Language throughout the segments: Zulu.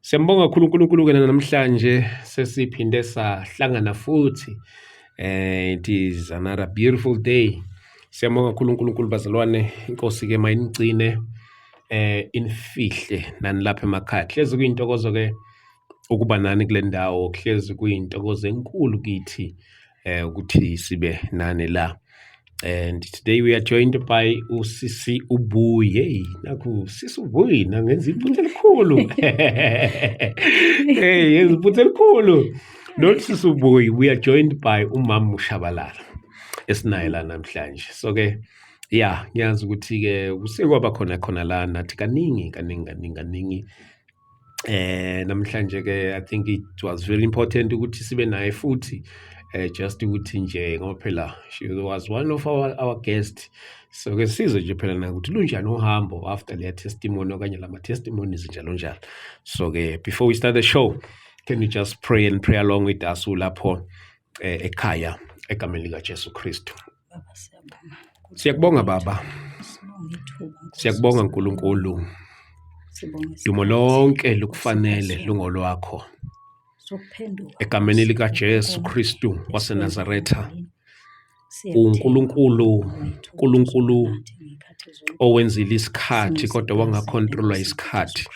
Siyambonga kakhulu uNkulunkulu namhlanje sesiphinde sahlangana futhi. It is another beautiful day. Siyambonga kakhulu uNkulunkulu bazalwane, inkosi ke mayinigcine inifihle nani lapha emakhaya. Hlezi kuyintokozo ke ukuba nani kule ndawo, hlezi kuyintokozo enkulu kithi ukuthi sibe nani la. And today we are joined by uSisi Ubuyi. Hey, naku Sisi Ubuyi nangenza iphutha elikhulu. Hey, yenza iphutha elikhulu. Not Sisi Ubuyi, we are joined by uMama Mushabalala. Esinaye la namhlanje. So ke yeah, ngiyazi ukuthi ke usekwaba khona la nathi kaningi. Namhlanje ke I think it was very important ukuthi sibe naye futhi. Just ukuthi nje ngoba phela she was one of our guests, so ke sizwe nje phela na ukuthi lunjani uhambo after le testimony okanye lama testimonies njalo. So ke before we start the show, can you just pray and pray along with us lapho ekhaya egameni lika Jesu Kristu. Siyakubonga Baba, siyakubonga Nkulunkulu, dumo lonke lukufanele lungolwakho. Egameni lika Jesu Kristu waseNazaretha, uNkulunkulu owenzile isikhathi kodwa wangacontrola isikhathi.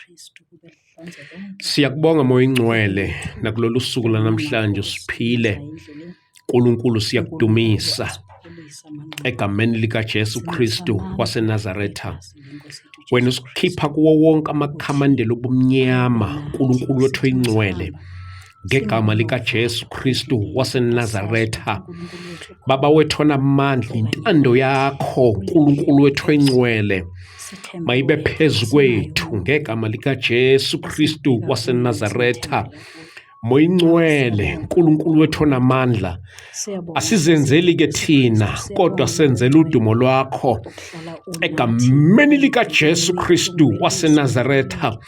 Siyakubonga Moya Ingcwele nakulolu suku lanamhlanje siphile. Nkulunkulu siyakudumisa egameni lika Jesu Kristu waseNazaretha. Wena usikhipha kuwo wonke amakhamandela obumnyama, Nkulunkulu wethu oyingcwele, ngegama lika Jesu Kristu waseNazaretha. Baba wethu onamandla, intando yakho Nkulunkulu wethu oyingcwele mayibe phezu kwethu ngegama lika Jesu Kristu waseNazaretha. Moya Ingcwele, Nkulunkulu wethu onamandla, asizenzeli ke thina kodwa senzela udumo lwakho egameni lika Jesu Kristu waseNazaretha.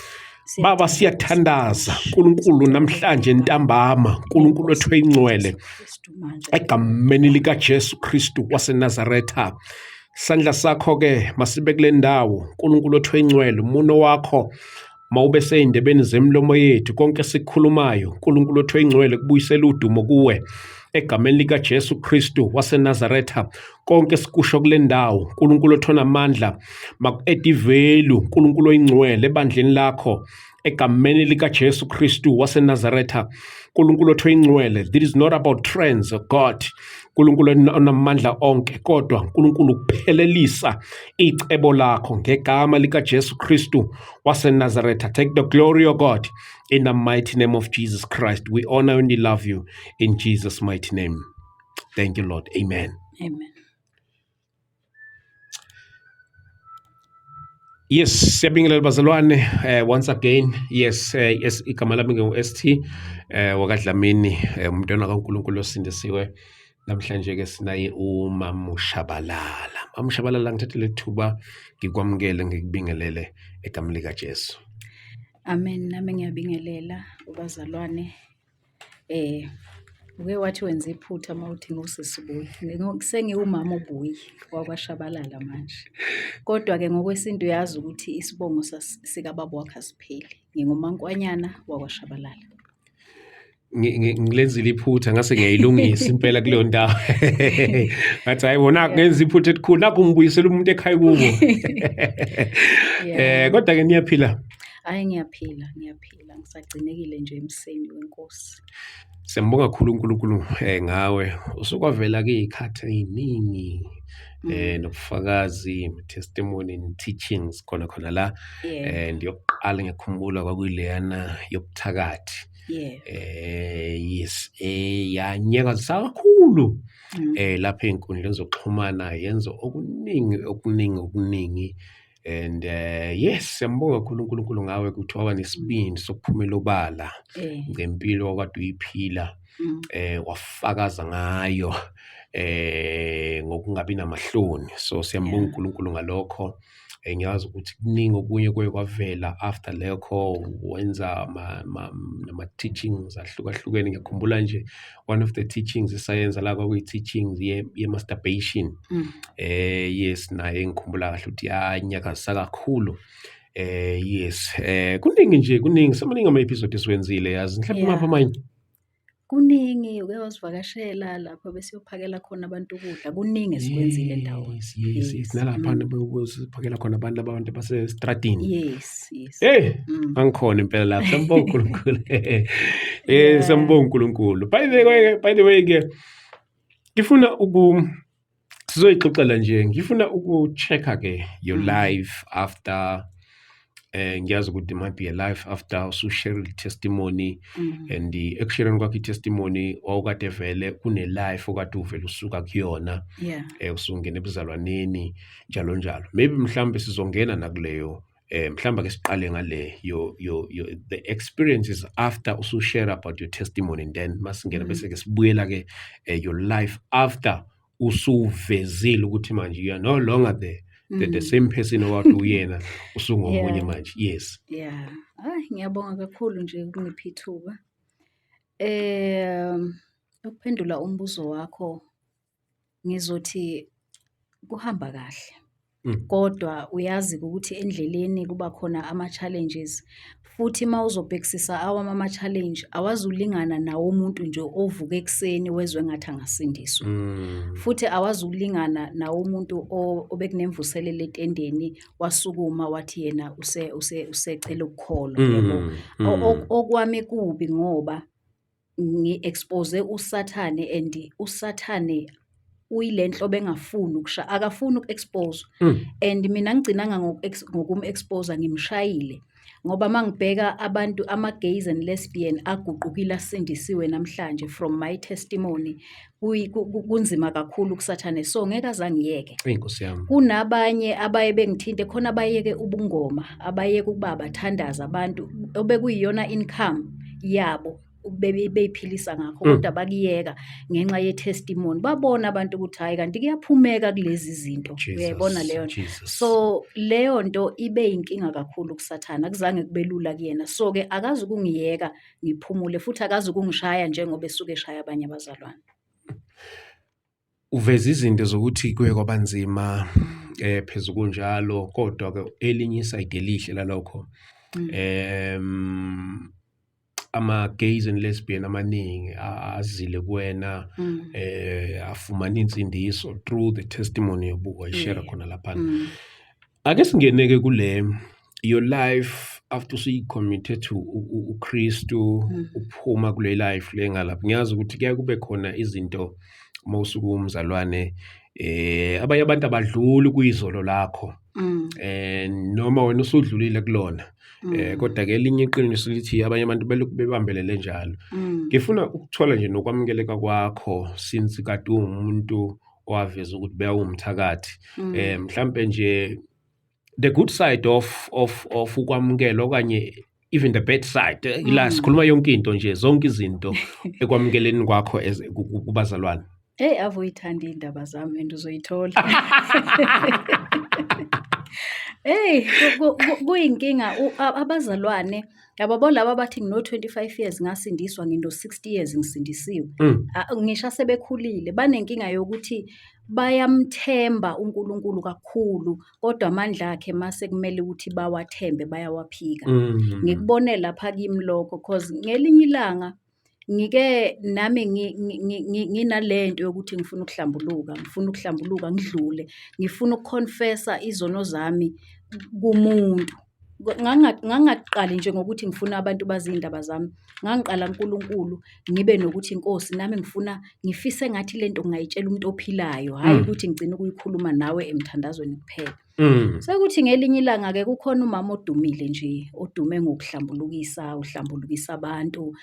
Baba siyathandaza Nkulunkulu namhlanje ntambama, Nkulunkulu wethu oyingcwele, egameni lika Jesu Kristu waseNazaretha. Sandla sakho ke masibe kule ndawo, Nkulunkulu wethu oyingcwele, umuno wakho mawube seyindebeni zemlomo yethu, konke sikhulumayo Nkulunkulu wethu oyingcwele kubuyisela udumo kuwe egameni lika Jesu Kristu waseNazaretha. Konke sikusho kule ndawo Nkulunkulu wethu onamandla maku-edivelu Nkulunkulu oyingcwele ebandleni lakho egameni lika Jesu Kristu waseNazaretha. Nkulunkulu wethu oyingcwele, this is not about trends of God, Nkulunkulu onamandla onke, kodwa Nkulunkulu kuphelelisa icebo lakho ngegama lika Jesu Kristu waseNazaretha. Take the glory, O God, in the mighty name of Jesus Christ. We honor and we love you in Jesus' mighty name. Thank you, Lord. Amen. Amen. Yes, siyabingelela bazalwane once again. Yes, igama lami ngu-ST wakadlamini, umntwana kaNkulunkulu osindisiwe. Namhlanje ke sinaye uMama Mushabalala. Mama Mushabalala, ngithathele ithuba ngikwamukele ngikubingelele egameni lika Jesu. Amen. Nami ngiyabingelela ubazalwane. Uke wathi wenza iphutha mawuthi ngusisi Ubuyi. Sengiwumama Ubuyi wakwaShabalala manje. Kodwa ke ngokwesintu yazi ukuthi isibongo sika baba wakhe asipheli. NgingumaNkwanyana wakwaShabalala. Ngilenzile iphutha ngase ngiyayilungisa impela kuleyo ndawo. Ngathi hayibona ngenza iphutha elikhulu, nakho ngibuyisela umuntu ekhaya kubo. Kodwa ke niyaphila? Hayi ngiyaphila, ngisagcinekile nje emseni wenkosi. Siyambonga kakhulu uNkulunkulu ngawe. Usukwavela ke izikhathi eziningi nobufakazi, testimony and teachings khona la. Ndiyokuqala ngiyakhumbula kwakuyileyana yobuthakathi. Yes, yanyakazisa kakhulu lapha enkundleni zokuxhumana, yenza okuningi. And yes, siyambonga kakhulu uNkulunkulu ngawe ukuthi waba nesibindi sokuphumela obala ngempilo okade uyiphila, wafakaza ngayo ngokungabi namahloni. So siyambonga uNkulunkulu ngalokho. Ngiyazi ukuthi kuningi okunye kwavela after lekho, wenza nama-teachings ahlukahlukene. Ngiyakhumbula nje one of the teachings esayenza la kwakuyi-teachings ye-masturbation. Yes, naye ngikhumbula kahle ukuthi yanyakazisa kakhulu Yes, kuningi samaningi ama-episode esiwenzile yazi, mhlawumbe maphi amanye? Kuningi, uke wasivakashela lapho besiyophakela khona abantu ukudla, kuningi esikwenzile ndawonye. Yes, nalaphana besiphakela khona abantu basestradini. Yes. Angikhona impela lapho, sambonga uNkulunkulu. Sambonga uNkulunkulu. By the way-ke, ngifuna sizoyixoxela nje, ngifuna uku-check-a-ke your life after ngiyazi ukuthi might be a life after usushare testimony and ekushareni kwakho i-testimony wawukade vele une-life okade uvele usuka kuyona usungena ebuzalwaneni njalo njalo. Maybe mhlawumbe sizongena nakuleyo mhlawumbe ke siqale ngale the experiences after usushare about your testimony, and then masingena bese ke sibuyela ke your life after usuvezile ukuthi manje you are no longer the same person owakade uyena usungomunye manje. Yes. Ngiyabonga kakhulu nje ukungipha ithuba. Ukuphendula umbuzo wakho ngizothi kuhamba kahle. Kodwa uyazi ukuthi endleleni kuba khona ama-challenges, futhi mawuzobhekisisa ama-challenge awazulingana nawo umuntu nje ovuka ekuseni wezwe ngathi angasindiswa. Futhi awazulingana nawo umuntu obekunemvuselelo etendeni wasukuma wathi yena usecela ukukholwa, yebo. Okwami kubi ngoba ngi-expose usathane, and usathane uyile nhlobo engafuni akafuni uku-expose, and mina ngigcinanga ngokum-expose ngimshayile, ngoba mangibheka abantu ama-gays and lesbian aguqukile asindisiwe namhlanje from my testimony, kunzima kakhulu kusathane, so ngeke azangiyeke. Inkosi yami. Kunabanye abaye bengithinte khona abayeke ubungoma, abayeke ukuba abathandaza abantu obekuyiyona income yabo beyiphilisa ngakho, kodwa bakuyeka ngenxa ye-testimony. Babona abantu ukuthi hayi kanti kuyaphumeka kulezi zinto, uyayibona leyo nto. So leyo nto ibe yinkinga kakhulu kusathana, akuzange kube lula kuyena. So ke akazi ukungiyeka ngiphumule, futhi akazi ukungishaya njengoba esuke eshaya abanye abazalwane. Uveza izinto zokuthi kuye kwabanzima phezu kunjalo, kodwa ke elinye iside elihle lalokho ama-gays and lesbian amaningi azile kuwena afumana insindiso through the testimony yobuko ayishare khona laphana. Ake singeneke kule your life after usuyi-committed to uKristu, uphuma kule life le ngalapha. Ngiyazi ukuthi kuya kube khona izinto mawusuka umzalwane abanye abantu abadluli kuyizolo lakho noma wena usudlulile kulona. Kodwa ke elinye iqiniso lithi abanye abantu bebambelele njalo. Ngifuna ukuthola nje nokwamukeleka kwakho since kade umuntu owaveza ukuthi bewumthakathi, mhlambe nje the good side of ukwamukelwa okanye even the bad side, ila sikhuluma yonke into nje, zonke izinto ekwamukeleni kwakho kubazalwane. Ave uyithanda iy'ndaba zami and uzoyithola. Kuyinkinga abazalwane yabo laba bathi ngino-25 years ngasindiswa, ngino-60 years ngisindisiwe. Ngisho sebekhulile banenkinga yokuthi bayamthemba uNkulunkulu kakhulu, kodwa amandla akhe mase kumele ukuthi bawathembe bayawaphika. Ngikubone lapha kimi lokho, cause ngelinye ilanga ngike nami nginalento yokuthi ngifuna ukuhlambuluka ngidlule, ngifuna ukuconfessa izono zami kumuntu. Ngangaqali nje ngokuthi ngifuna abantu bazi indaba zami, ngangiqala uNkulunkulu ngibe nokuthi Nkosi nami ngifise ngathi lento ngingayitshela umuntu ophilayo, hayi ukuthi ngigcine ukuyikhuluma nawe emthandazweni kuphela. Sekuthi ngelinye ilanga ke kukhona umama odumile nje, odume uhlambulukisa abantu,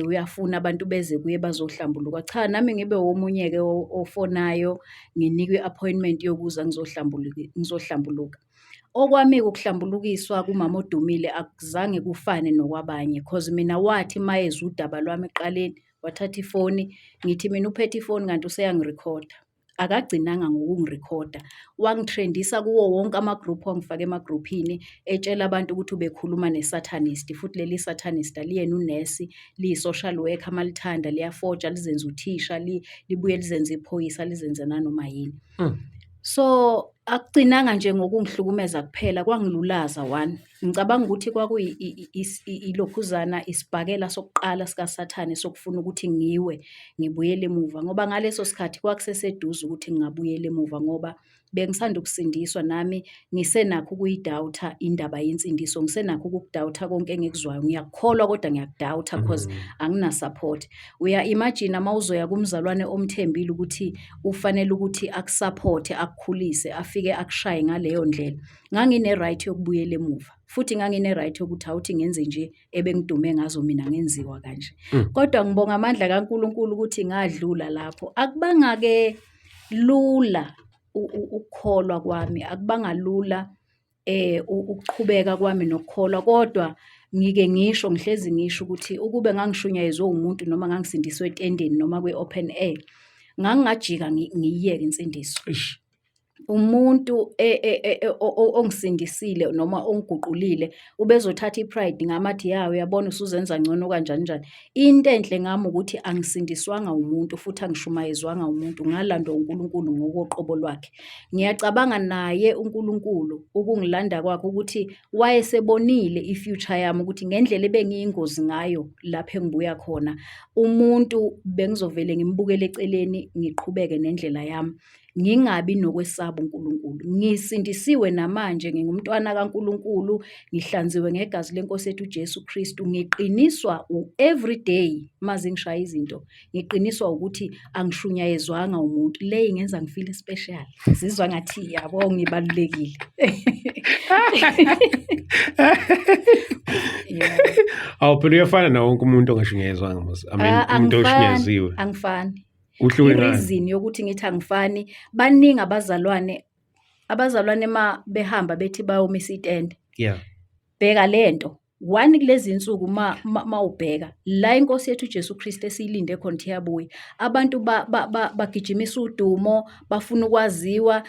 uyafuna abantu beze kuye bazohlambuluka. Cha, nami ngibe omunye ke ofonayo nginikwe i-appointment yokuza ngizohlambuluka. Okwami ukuhlambulukiswa kumama odumile akuzange kufane nokwabanye, cause mina wathi mayezwa udaba lwami ekuqaleni wathatha ifoni, ngithi mina uphethe ifoni kanti useyangirekhoda. Akagcinanga ngokungirekhoda, wangithrendisa kuwo wonke ama-group wangifaka ema-groupini etshela abantu ukuthi ubekhuluma ne-Satanist, futhi leli Satanist aliyena unesi, liyi-social worker, malithanda liyafoja lizenze uthisha, libuye lizenze iphoyisa, lizenze nanoma yini. So Akugcinanga nje ngokungihlukumeza kuphela, kwangilulaza one. Ngicabanga ukuthi ilokhuzana isibhakela sokuqala sikaSathane sokufuna ukuthi ngibuyele emuva, ngoba ngaleso sikhathi kwakuseseduze ukuthi ngingabuyela emuva ngoba bengisanda ukusindiswa nami ngisenakho ukuyidawutha indaba yensindiso, ngisenakho ukukudawutha konke engikuzwayo. Ngiyakukholwa kodwa ngiyakudawutha because angina-support. Uya-imagine uma uzoya kumzalwane omthembile ukuthi ufanele ukuthi akusaphothe, akukhulise, afike akushaye ngaleyo ndlela. Ngangine-right yokubuyela emuva, futhi ngangine-right yokuthi awuthi ngenze nje ebengidume ngazo mina ngenziwa kanje. Kodwa ngibonga amandla kaNkulunkulu ukuthi ngadlula lapho. Akubanga-ke lula ukukholwa kwami, akubanga lula ukuqhubeka kwami nokukholwa, kodwa ngike ngisho, ngihlezi ngisho ukuthi ukube ngangishunyayezwe umuntu noma ngangisindiswe etendeni noma kwi-open air, ngangingajika ngiyiyeke insindiso. Umuntu ongisindisile noma ongiguqulile ubezothatha i-pride ngamathi, ya uyabona usuzenza ngcono kanjani njani. Into enhle ngami ukuthi angisindiswanga umuntu futhi angishumayezwanga umuntu, ngalandwa uNkulunkulu ngokoqobo lwakhe. Ngiyacabanga naye uNkulunkulu ukungilanda kwakhe ukuthi wayesebonile i-future yami ukuthi ngendlela ebengiyingozi ngayo lapho engibuya khona, umuntu bengizovele ngimbukele eceleni ngiqhubeke nendlela yami, ngingabi nokwesaba uNkulunkulu. Ngisindisiwe namanje, ngingumntwana kaNkulunkulu, ngihlanziwe ngegazi lenkosi yethu uJesu Kristu. Ngiqiniswa every day maze ngishaya izinto, ngiqiniswa ukuthi angishunyayezwanga umuntu. Le ingenza ngifeel special, ngizizwa ngathi yabo ngibalulekile. Awu phela uyafana nawo wonke umuntu ongashunyayezwanga mos. I mean umuntu oshunyaziwe. Angifani. Uhluke ngani? Reason yokuthi ngithi angifani, baningi abazalwane ma behamba bethi bayomisa itende. Yeah. Bheka lento, one kulezi insuku ma ubheka la inkosi yethu uJesu Kristu esiyilinde khona iyabuya. Abantu bagijimisa udumo, bafuna ukwaziwa,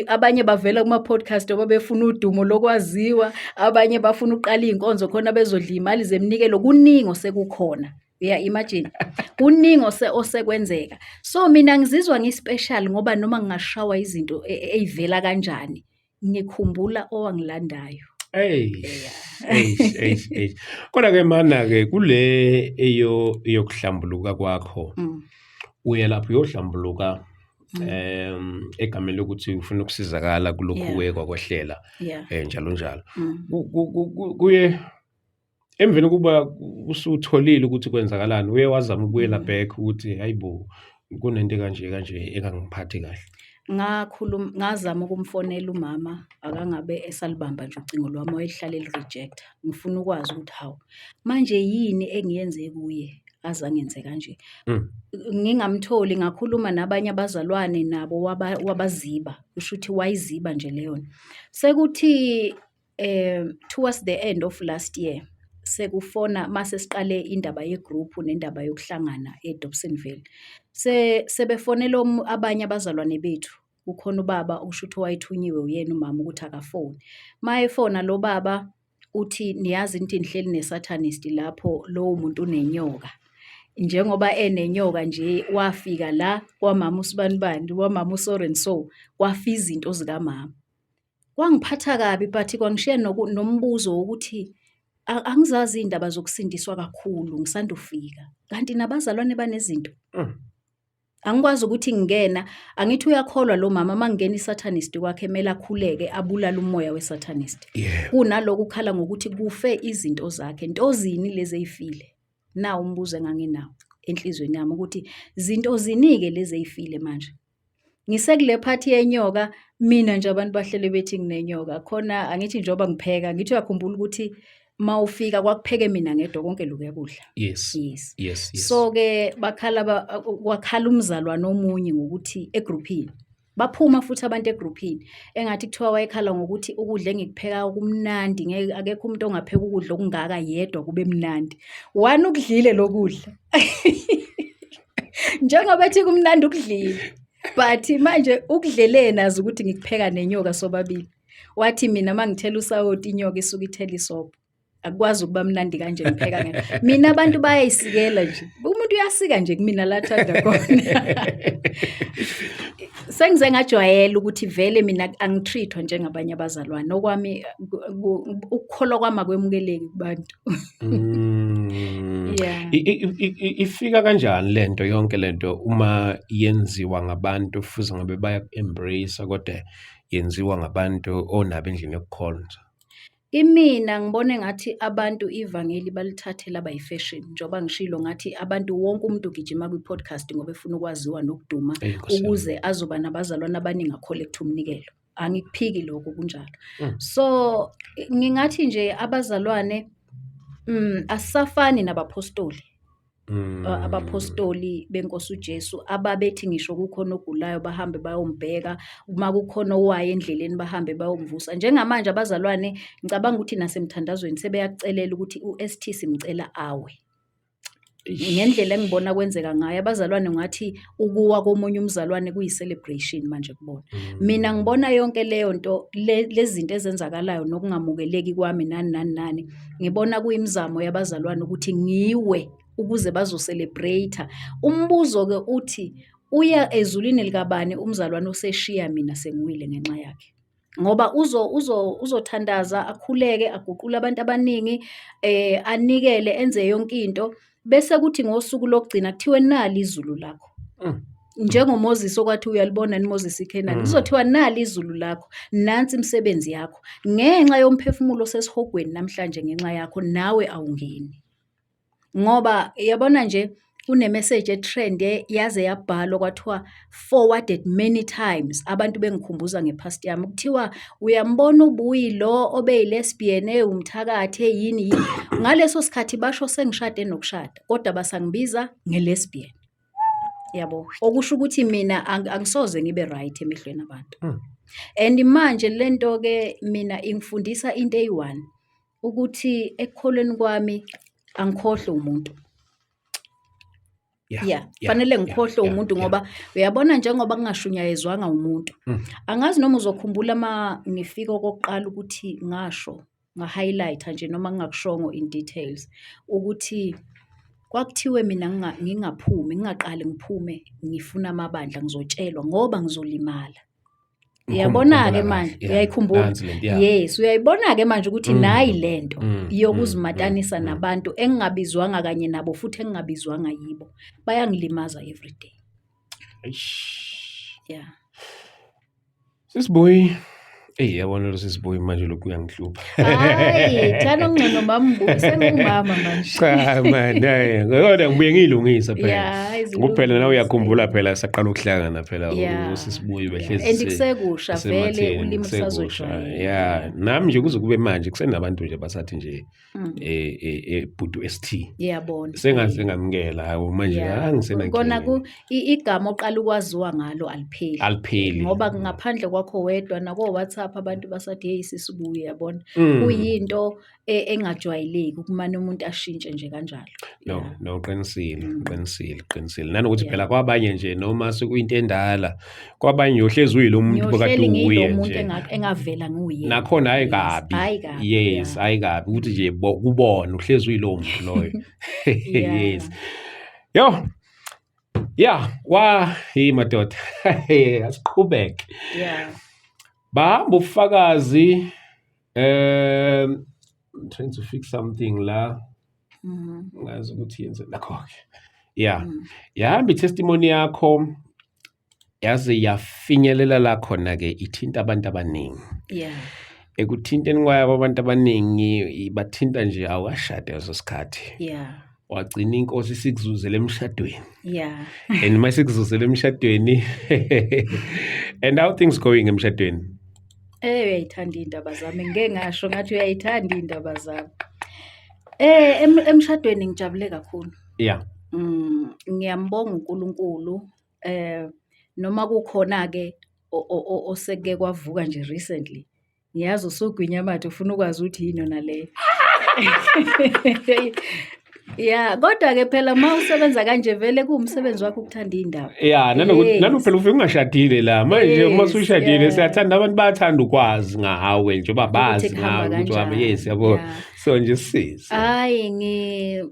abanye bavela kuma podcast ngoba befuna udumo lokwaziwa, abanye bafuna uqala inkonzo khona bezodla imali zemnikelo. Kuningi osekukhona. Imagine kuningi osekwenzeka. So mina ngizizwa ngispecial ngoba noma ngingashawa izinto eyivela kanjani, ngikhumbula owangilandayo. Kodwa-ke mana-ke kule eyokuhlambuluka kwakho, uye lapho uyohlambuluka egameni lokuthi ufuna ukusizakala kulokhu kwakwehlela njalo njalo. Kuye emveni kuba usutholile ukuthi kwenzakalani, uye wazama ukubuyela back ukuthi hayibo kunento kanje engangiphathi kahle. Ngazama ukumfonela umama, akangabe esalibamba nje ucingo lwami, wayehlala eli-rejecta. Ngifuna ukwazi ukuthi hawu manje yini engiyenze kuye azangenze kanje. Ngingamtholi, ngakhuluma nabanye abazalwane nabo wabaziba, kusho ukuthi wayiziba nje leyo. Sekuthi towards the end of last year sekufona mase siqale indaba yegroup nendaba yokuhlangana eDobsonville. Sebefonela abanye abazalwane bethu, ukhona ubaba usho ukuthi wayethunyiwe uyena umama ukuthi akafone. Mayefona lo baba uthi niyazi into nihleli neSathanist lapho, lowo muntu unenyoka. Njengoba enenyoka nje wafika la kwamama uSibanibani, kwamama uSorenso, kwafa izinto zikamama. Kwangiphatha kabi but kwangishiya nombuzo wokuthi angizazi indaba zokusindiswa kakhulu, ngisanda ufika kanti nabazalwane banezinto. Angikwazi ukuthi ngingena, angithi uyakholwa lo mama mangena iSathanist kwakhe emela akhuleke abulala umoya weSathanist. Kunaloko ukhala ngokuthi kufe izinto zakhe. Ntozini lezi eyifile? Na umbuzo enganginawo enhlizweni yami ukuthi zinto zinike lezi eyifile manje. Ngisekule phathi yenyoka, mina nje abantu bahlele bethi nginenyoka. Khona angithi njengoba ngipheka, ngithi uyakhumbula ukuthi mawufika kwakupheke mina ngedwa konke lokhu yakudla. Yes. So-ke wakhala umzalwane omunye ngokuthi egroupini. Baphuma futhi abantu egroupini. Engathi kuthiwa wayekhala ngokuthi ukudla engikupheka kumnandi, akekho umuntu ongapheka ukudla okungaka yedwa kube mnandi. Wani ukudlile lokudla. Njengoba ethi kumnandi ukudlile. But manje ukudlele nazi ukuthi ngikupheka nenyoka sobabili. Wathi mina mangithela usawoti inyoka isuka ithela isobho. Akwazi ukuba mnandi kanje ngipheka ngeke. Mina abantu bayayisikela nje. Umuntu uyasika nje kumina la thanda khona. sengize ngajwayela ukuthi vele mina angitreatwa njengabanye abazalwane. Okwami ukukholwa kwami akwemukeleki kubantu. Yeah. Ifika kanjani lento yonke lento uma yenziwa ngabantu futhi ngabe baya-embrace kodwa yenziwa ngabantu onabo endlini yokukhonza? Kimina ngibona engathi abantu ivangeli balithathe laba yi-fashion. Njengoba ngishilo ngathi abantu wonke umuntu ugijima kwi-podcast ngoba efuna ukwaziwa nokuduma ukuze azoba nabazalwane abaningi a-collect umnikelo. Angikuphiki lokho kunjalo. So ngingathi nje abazalwane asisafani nabapostoli. Abapostoli benkosi uJesu ababethi ngisho kukhona ogulayo bahambe bayombheka, uma kukhona owaye endleleni bahambe bayomvusa. Njengamanje abazalwane ngicabanga ukuthi nasemthandazweni sebeyakucelela ukuthi u-ST simcela awe. Ngendlela engibona kwenzeka ngayo abazalwane ngathi ukuwa komunye umzalwane kuyi-celebration manje kubona. Mina ngibona yonke leyo nto lezi zinto ezenzakalayo nokungamukeleki kwami nani ngibona kuyimizamo yabazalwane ukuthi ngiwe ukuze bazo-celebrate. Umbuzo-ke uthi uya ezulwini likabani umzalwane oseshiya mina sengiwile ngenxa yakhe. Ngoba uzothandaza akhuleke aguqule abantu abaningi anikele enze yonke into bese kuthi ngosuku lokugcina kuthiwe nali izulu lakho. NjengoMoses okwathi uyalibona Moses iKhenani kuzothiwa nali izulu lakho, nansi imisebenzi yakho. Ngenxa yomphefumulo sesihogweni namhlanje ngenxa yakho nawe awungeni. Ngoba yabona nje kune-message etrend yaze yabhalwa kwathiwa forwarded many times abantu bengikhumbuza ngepast yami kuthiwa uyambona ubuyi lo obeyi-lesbian umthakathe yini ngaleso sikhathi basho sengishade nokushada kodwa basangibiza nge-lesbian. Yabo okusho ukuthi mina angisoze ngibe right emehlweni abantu. And manje lento ke mina ingifundisa into eyi-1 ukuthi ekukholweni kwami angikhohlwe umuntu. Fanele ngikhohlwe umuntu ngoba uyabona njengoba kungashunyayezwanga umuntu. Angazi noma uzokhumbula ngifika okokuqala ukuthi ngasho nga-highlighter nje noma ngingakushongo in details ukuthi kwakuthiwe mina ngingaphumi ngingaqali ngiphume ngifuna amabandla ngizotshelwa ngoba ngizolimala. Uyabona-ke manje uyayikhumbula. Yes, uyayibona-ke manje ukuthi nayi lento yokuzimatanisa nabantu engingabizwanga kanye nabo futhi engingabizwanga yibo bayangilimaza everyday. Yeah. Sisibuyi yabona lo sisibuyi manje lokhu uyangihlupha. Hayi, thana ungcono mambuyi sengumama manje. Cha man, kodwa ngibuye ngilungisa phela. Kuphela nawe uyakhumbula phela saqala ukuhlangana phela usisibuyi behlezi. Andikusekusha vele ulimi usazojwayela. Nami nje kuze kube manje kusenabantu nje basathi nje Bhuti ST. Yabona. Sengaze ngamukela hawo manje angisena kona igama oqala ukwaziwa ngalo alipheli. Ngoba ngaphandle kwakho wedwa nako WhatsApp abantu basathi hey sisibuyi yabona. Kuyinto engajwayeleki ukumane umuntu ashintshe nje kanjalo. No qinisile. Nanokuthi phela kwabanye nje noma sekuyinto endala kwabanye yohlezi uyilo muntu bekade uye nje. Engavela nguye. Nakhona hayi kabi. Yes, hayi kabi ukuthi nje kubona uhlezi uyilo muntu loyo. Yes. Yo. Madoda. Asiqhubeke. Bahamba ubufakazi I'm trying to fix something la. Ngazi ukuthi yenze lakho-ke. Yahamba i-testimony yakho yaze yafinyelela la khona-ke ithinta abantu abaningi. Ekuthinteni kwayo abantu abaningi bathinta nje awashada leso sikhathi. Wagcina inkosi isikuzuzela emshadweni. And mase sikuzuzela emshadweni and how things going emshadweni? Uyayithanda indaba zami ngeke ngasho ngathi uyayithanda indaba zami. Emshadweni ngijabule kakhulu. Ngiyambonga uNkulunkulu noma kukhona ke oseke kwavuka nje recently. Ngiyazi usugwinya manje ufuna ukwazi ukuthi yini yona le. Kodwa ke phela uma usebenza kanje vele kuwumsebenzi wakho ukuthanda indaba. Nanokuthi phela ufike ungashadile la manje uma usushadile siyathanda abantu bayathanda ukwazi ngawe njengoba bazi ngawe ukuthi yes yabo so nje sisi. Hayi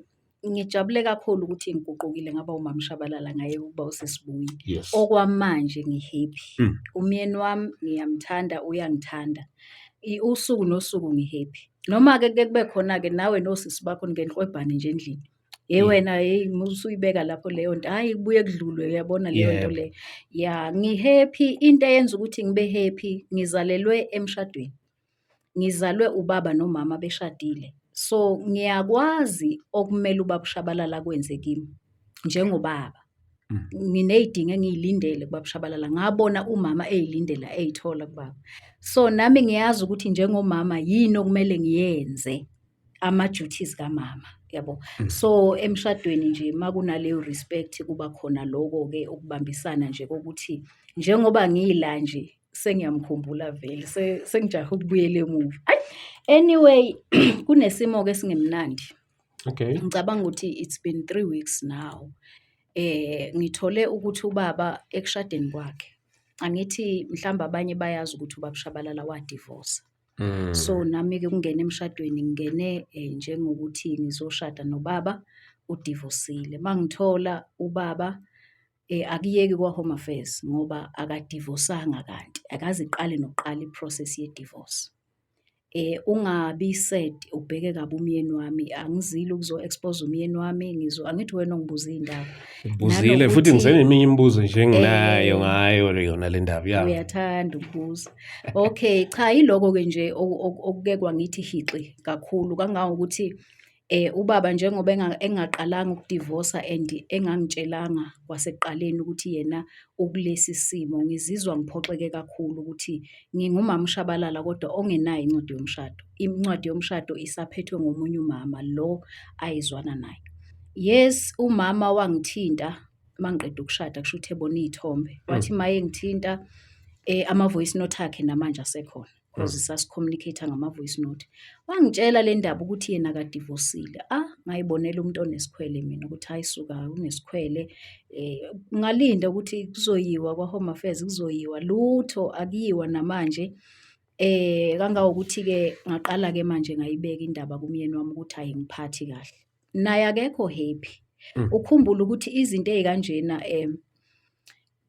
ngijabule kakhulu ukuthi ngiguqukile ngaba uMama Shabalala ngaye ukuba uSisibuyi. Yes. Okwamanje ngi-happy. Mm. Umyeni wami ngiyamthanda, uyangithanda. Usuku nosuku ngi-happy. Noma-ke kuke kube khona-ke nawe nosisi bakho ngenhlwebhane nje endlini. Wena usuyibeka lapho leyo nto, hhayi kubuye kudlulwe, uyabona leyo nto leyo. Ya, ngi-happy. Into eyenza ukuthi ngibe happy, ngizalelwe emshadweni. Ngizalwe ubaba nomama beshadile. So, ngiyakwazi okumele ubaba uShabalala akwenze kimi, njengobaba. Nginey'dingo engiy'lindele kubaba uShabalala, ngabona umama ey'lindela ey'thola kubaba. So, nami ngiyazi ukuthi njengomama yini okumele ngiyenze, ama-duties kamama, yabo. So, emshadweni nje makunaleyo respect kuba khona loko-ke ukubambisana nje kokuthi njengoba ngila nje sengiyamkhumbula vele, sengijahe ukubuyela emuva. Anyway, kunesimo-ke esingemnandi. Okay. Ngicabanga ukuthi it's been 3 weeks now. Ngithole ukuthi ubaba ekushadeni kwakhe, angithi mhlawumbe abanye bayazi ukuthi ubaba uShabalala wadivosa. So nami-ke ukungena emshadweni ngingene njengokuthi ngizoshada nobaba udivosile. Mangithola ubaba akuyeki kwa-Home Affairs ngoba akadivosanga kanti akaze iqale nokuqala i-process ye-divorce. Ungabi sad ubheke kabi umyeni wami, angizile ukuzo-expose umyeni wami, angithi wena ongibuza iy'ndaba. Ubuzile futhi ngiseneminye imibuzo nje enginayo ngayo yona le ndaba yami. Uyathanda ukubuza. Okay, cha yiloko-ke nje okuke kwangithi hixi kakhulu kangangokuthi ubaba njengoba engaqalanga ukudivosa and engangitshelanga kwasekuqaleni ukuthi yena ukulesi simo, ngizizwa ngiphoxeke kakhulu ukuthi ngingumama uShabalala kodwa ongenayo incwadi yomshado. Incwadi yomshado isaphethwe ngomunye umama lo ayizwana naye. Yes, umama wangithinta mangiqeda ukushada kusho ukuthi ebona iy'thombe. Wathi maye ngithinta ama-voice note akhe namanje asekhona. Because sasi-communicate ngama-voice note. Wangitshela le ndaba ukuthi yena akadivosile. Ngayibonela umuntu onesikhwele mina ukuthi hayi suka unesikhwele. Ngalinda ukuthi kuzoyiwa kwa-Home Affairs, kuzoyiwa lutho akuyiwa namanje. Kangangokuthi-ke ngaqala-ke manje ngayibeka indaba kumyeni wami ukuthi ayingiphathi kahle. Naye akekho happy. Ukhumbule ukuthi izinto ey'kanjena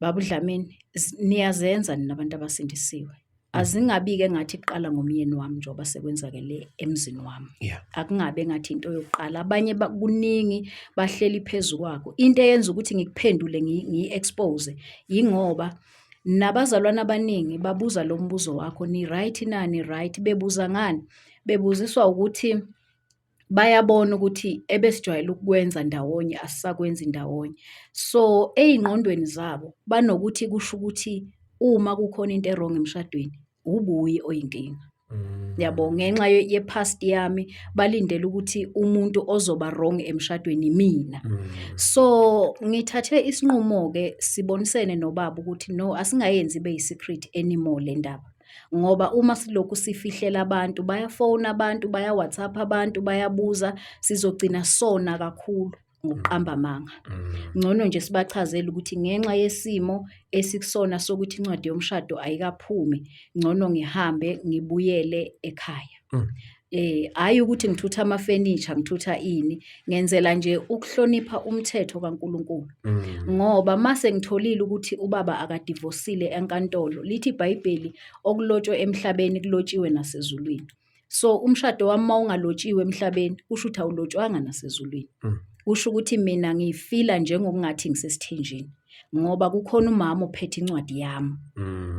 Baba uDlamini niyazenza nina abantu abasindisiwe. Azingabi-ke ngathi kuqala ngomyeni wami njengoba sekwenzakele emzini wami. Akungabe ngathi into yokuqala. Abanye kuningi bahleli phezu kwakho. Into eyenza ukuthi ngikuphendule ngiyi-expose yingoba nabazalwane abaningi babuza lo mbuzo wakho, ni right na, ni right. Bebuza ngani? Bebuziswa ukuthi bayabona ukuthi ebesijwayele ukukwenza ndawonye asisakwenzi ndawonye. So ey'ngqondweni zabo banokuthi kusho ukuthi uma kukhona into e-wrong emshadweni ubuye oyinkinga. Yabo, ngenxa ye-past yami balindele ukuthi umuntu ozoba wrong emshadweni mina. So ngithathe isinqumo-ke sibonisene nobaba ukuthi no, asingayenzi ibe yi-secret anymore le ndaba. Ngoba uma silokhu sifihlela abantu, bayafona abantu, baya-WhatsApp abantu, bayabuza, sizogcina sona kakhulu ngokuqamba amanga. Ngcono nje sibachazele ukuthi ngenxa yesimo esikusona sokuthi incwadi yomshado ayikaphume, ngcono ngihambe ngibuyele ekhaya. Hhayi ukuthi ngithutha ama-furniture, ngithutha ini, ngenzela nje ukuhlonipha umthetho kaNkulunkulu. Ngoba mase ngitholile ukuthi ubaba akadivosile enkantolo, lithi iBhayibheli okulotshwe emhlabeni kulotshiwe nasezulwini. So umshado wami mawungalotshiwe emhlabeni kusho ukuthi awulotshwanga nasezulwini. Kusho ukuthi mina ngiyifila njengokungathi ngisesithenjini ngoba kukhona umama ophethe incwadi yami.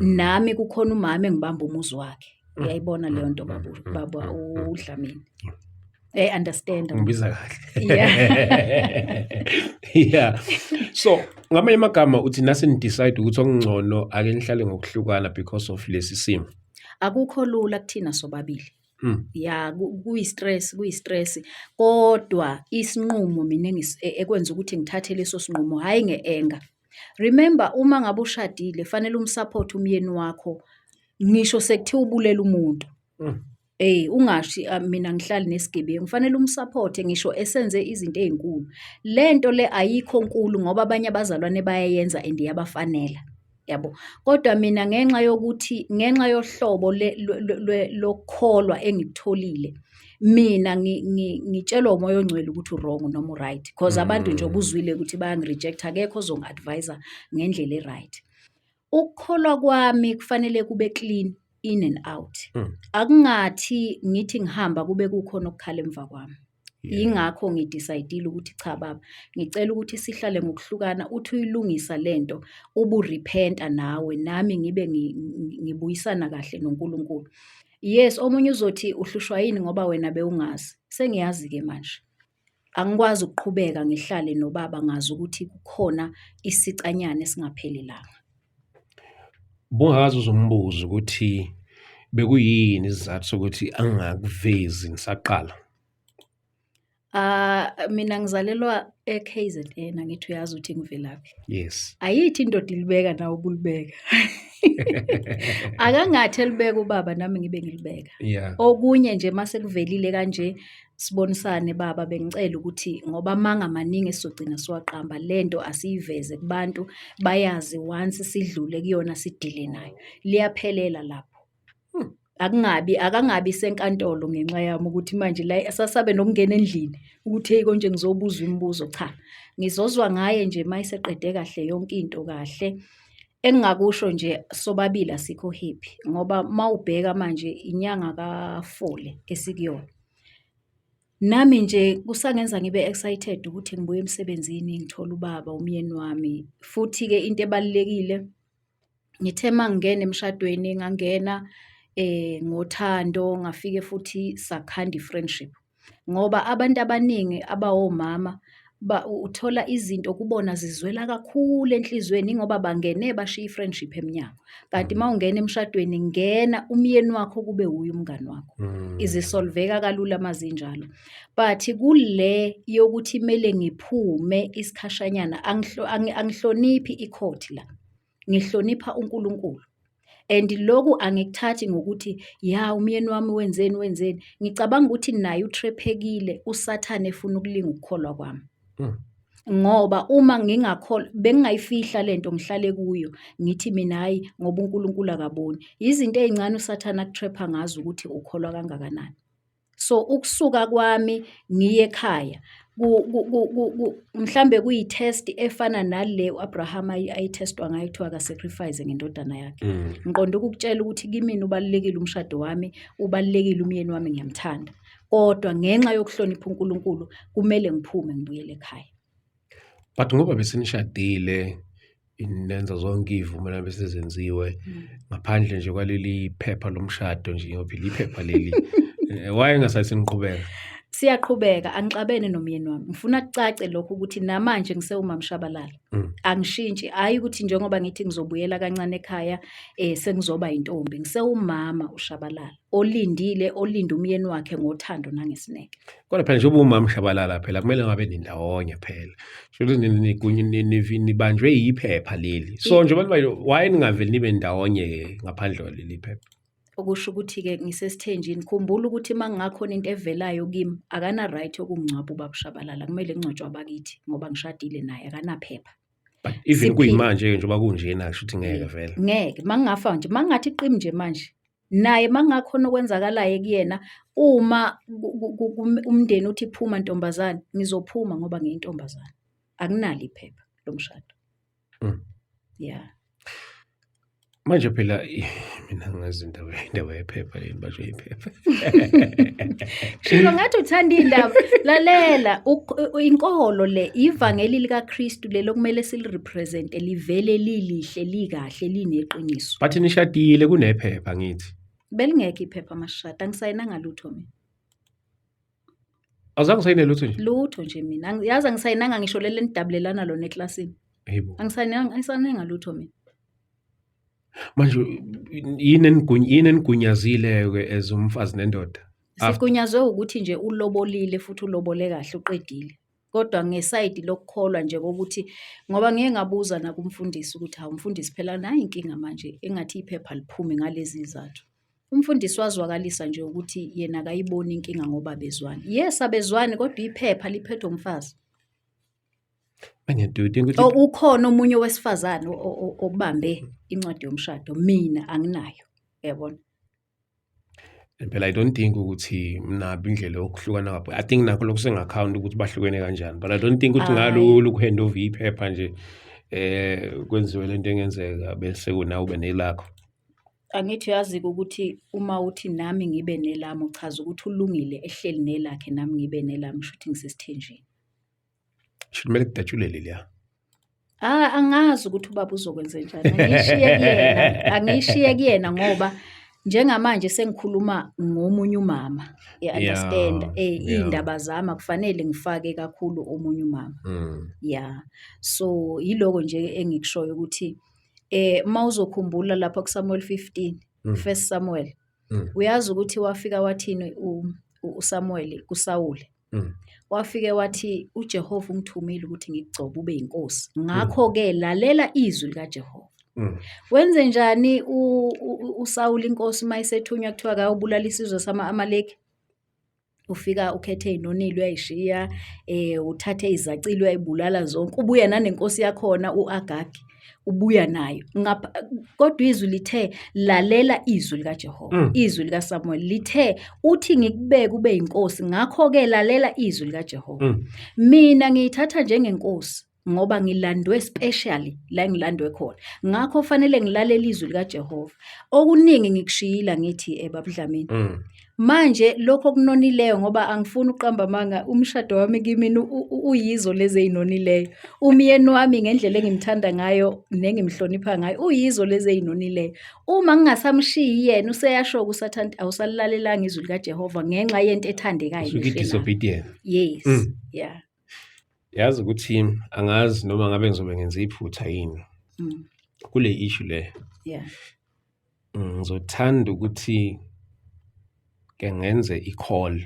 Nami kukhona umama engibamba umuzi wakhe. Uyayibona leyo nto baba uDlamini. Understand. Ngibiza kahle. Yeah. So ngamanye amagama uthi nasi decide ukuthi okungcono ake nihlale ngokuhlukana because of lesi simo. Akukho lula kuthina sobabili. Kuyi-stress kodwa isinqumo mina ekwenza ukuthi ngithathe leso sinqumo hayi nge-anger. Remember uma ngabe ushadile fanele umsupport umyeni wakho ngisho sekuthiwa ubulela umuntu. Ungashi mina ngihlali nesigebengu, kufanele umsupport ngisho esenze izinto ezinkulu. Lento le ayikho nkulu ngoba abanye abazalwane bayayenza and yabafanela. Yabo, kodwa mina ngenxa yohlobo lokukholwa engikutholile, mina ngitshelwa umoya ongcwele ukuthi u-wrong noma u-right, because abantu nje obuzwile ukuthi bayangi-reject, akekho ozongi-advise-a ngendlela e-right. Ukukholwa kwami kufanele kube clean in and out. Akungathi ngithi ngihamba kube kukhona okukhala emva kwami. Yingakho ngidecide-ile ukuthi cha baba, ngicela ukuthi sihlale ngokuhlukana, uthi uyilungisa lento ubu-repent-a nawe, nami ngibe ngibuyisana kahle noNkulunkulu. Yes, omunye uzothi uhlushwa yini ngoba wena bewungazi. Sengiyazi-ke manje. Angikwazi ukuqhubeka ngihlale nobaba ngazi ukuthi kukhona isicanyana esingaphelelanga. Bungazi uzombuza ukuthi bekuyini isizathu sokuthi angakuvezi ngisaqala. Mina ngizalelwa e-KZN, angithi uyazi ukuthi ngivelaphi. Yes. Ayithi indoda ilibeka nawe ubulibeka. Akangathi elibeka ubaba nami ngibe ngilibeka. Yeah. Okunye nje mase kuvelile kanje sibonisane baba, bengicela ukuthi ngoba amanga amaningi esizogcina siwaqamba, lento asiyiveze kubantu bayazi, once sidlule kuyona sidile nayo. Liyaphelela lapho. Akangabi senkantolo ngenxa yami ukuthi manje la sasabe nokungena endlini ukuthi hey konje ngizobuza imibuzo. Cha, ngizozwa ngaye nje mayiseqede kahle yonke into kahle. Engingakusho nje sobabili asikho happy ngoba mawubheka manje inyanga kaFole esikuyona. Nami nje kusangenza ngibe excited ukuthi ngibuye emsebenzini ngithola ubaba umyeni wami. Futhi ke into ebalekile ngithe mangena emshadweni ngangena ngothando, ngafike futhi sakhanda i-friendship. Ngoba abantu abaningi abawomama uthola izinto kubona zizwela kakhulu enhlizweni ngoba bangene bashiya i-friendship eminyango. Kanti mawungena emshadweni ngena umyeni wakho kube uye umngani wakho. Izisolveka kalula mazinjalo. But kule yokuthi mele ngiphume isikhashanyana, angihloniphi i-court la. Ngihlonipha uNkulunkulu. And loku angikuthathi ngokuthi ya umyeni wami wenzeni. Ngicabanga ukuthi naye utrephekile, uSathane efuna ukulinga ukukholwa kwami. Ngoba uma ngingakholwa bengingayifihla lento ngihlale kuyo ngithi mina hayi ngoba uNkulunkulu akaboni. Izinto ezincane uSathane akutrepha ngazo ukuthi ukholwa kangakanani. So ukusuka kwami ngiye ekhaya mhlambe kuyi-test efana nale uAbraham ayithestwa ngayo kuthiwa ka-sacrifice ngendodana yakhe. Ngiqonda ukukutshela ukuthi kimi ubalulekile umshado wami, ubalulekile umyeni wami, ngiyamthanda. Kodwa ngenxa yokuhlonipha uNkulunkulu kumele ngiphume ngibuyele ekhaya. But ngoba besenishadile inenza zonke izivumelwano besezenziwe ngaphandle nje kwaleli phepha lomshado nje ngoba iphepha leli why ngasayiseniqhubeka? Siyaqhubeka, angixabene nomyeni wami. Ngifuna kucace lokho ukuthi namanje ngisewumama Shabalala. Angishintshi, hayi ukuthi njengoba ngithi ngizobuyela kancane ekhaya sengizoba intombi. Ngisewumama uShabalala olindile, olinda umyeni wakhe ngothando nangesineke. Kodwa phela njengoba umama Shabalala phela kumele ngabe nindawonye phela. Shuthi nibanjwe yiphepha leli. So njengoba why ningaveli nibe ndawonye ngaphandle kwaleli phepha? Okusho ukuthi-ke ngisesithenjini, khumbula ukuthi uma kungakhona into evelayo kimi akana right yokungcwaba ubaba uShabalala, kumele ngcwatshwe abakithi ngoba ngishadile naye, akanaphepha. But even kuyimanje njengoba kunjena kushuthi ngeke vele. Ngeke, mangingafa nje, mangingathi qimi nje manje. Naye mangakhona okwenzakalayo kuyena, uma umndeni uthi phuma ntombazane, ngizophuma ngoba ngiyintombazane. Akunalo iphepha lomshado. Yeah. Manje phela mina ngazi indaba yephepha leni bajwe iphepha. Shilo ngathi uthanda indaba. Lalela, inkolo le ivangeli likaKristu lelo kumele silirepresent livele lilihle likahle lineqiniso. But nishadile kunephepha ngithi. Belingeke iphepha mashada, angisayinanga lutho mina. Awuzange sayine lutho nje? Lutho nje mina. Yazi angisayinanga ngisho lele nidabulelana lona eklasini. Yebo. Angisayinanga lutho mina. Manje yini enigunyazile ke as umfazi nendoda? Sigunyazwe ukuthi nje ulobolile futhi ulobole kahle uqedile. Kodwa ngeside lokukholwa nje ukuthi ngoba ngeke ngabuza na kumfundisi ukuthi hawu mfundisi phela nayi inkinga manje engathi iphepha liphume ngalezi izathu. Umfundisi wazwakalisa nje ukuthi yena akayiboni inkinga ngoba bezwani. Yes abezwani kodwa iphepha liphethwe umfazi. Manje ukuthi ukhona omunye wesifazane obambe incwadi yomshado, mina anginayo, yabona. Phela I don't think ukuthi mnabi indlela yokuhlukana kwabo. I think nakho lokhu sengaccount ukuthi bahlukene kanjani, but I don't think ukuthi ngalolu kuhand over iphepha nje kwenziwe lento engenzeka bese kunawe ube nelakho. Angithi uyazi ukuthi uma uthi nami ngibe nelami uchaza ukuthi ulungile ehleli nelakhe nami ngibe nelami shuthi ngisesithenjini. Kumele kudatshulele liya. Angazi ukuthi ubaba uzokwenza njani. Angishiye kuyena ngoba njengamanje sengikhuluma ngomunye umama. Understand? Indaba zami kufanele ngifake kakhulu omunye umama. So yiloko nje engikushoyo ukuthi mawuzokhumbula lapha kuSamuel 15, First Samuel. Uyazi ukuthi wafika wathini uSamuel kuSawule. Wafike wathi uJehova ungithumile ukuthi ngikugcobe ube inkosi. Ngakho ke lalela izwi likaJehova. Wenze njani uSawule inkosi mayisethunywa kuthiwa akayobulala isizwe sama-Amaleki? Ufika ukhethe inonile uyayishiya, uthathe izacile uyayibulala zonke, ubuya nanenkosi yakhona uAgagi. Ubuya nayo. Kodwa izwi lithe lalela izwi likaJehova. Izwi likaSamuel lithe uthi ngikubeke ube inkosi. Ngakho ke lalela izwi likaJehova. Mina ngiyithatha njengenkosi ngoba ngilandwe specially la ngilandwe khona. Ngakho fanele ngilalela izwi likaJehova. Okuningi ngikushiyila ngithi babuDlamini. Manje lokho kunonileyo ngoba angifuni uqamba amanga umshado wami kimi uyizo lezi eyinonileyo. Umyeni wami ngendlela engimthanda ngayo nengimhlonipha ngayo uyizo lezi eyinonileyo. Uma ngingasamshiyi yena useyasho kuSathane awusalalelanga izwi likaJehova ngenxa yento ethandekayo nje. Disobedient. Yes. Yeah. Yazi ukuthi angazi noma ngabe ngizobe ngenza iphutha yini. Kule issue le. Yeah. Ngizothanda ukuthi ke ngenze i-call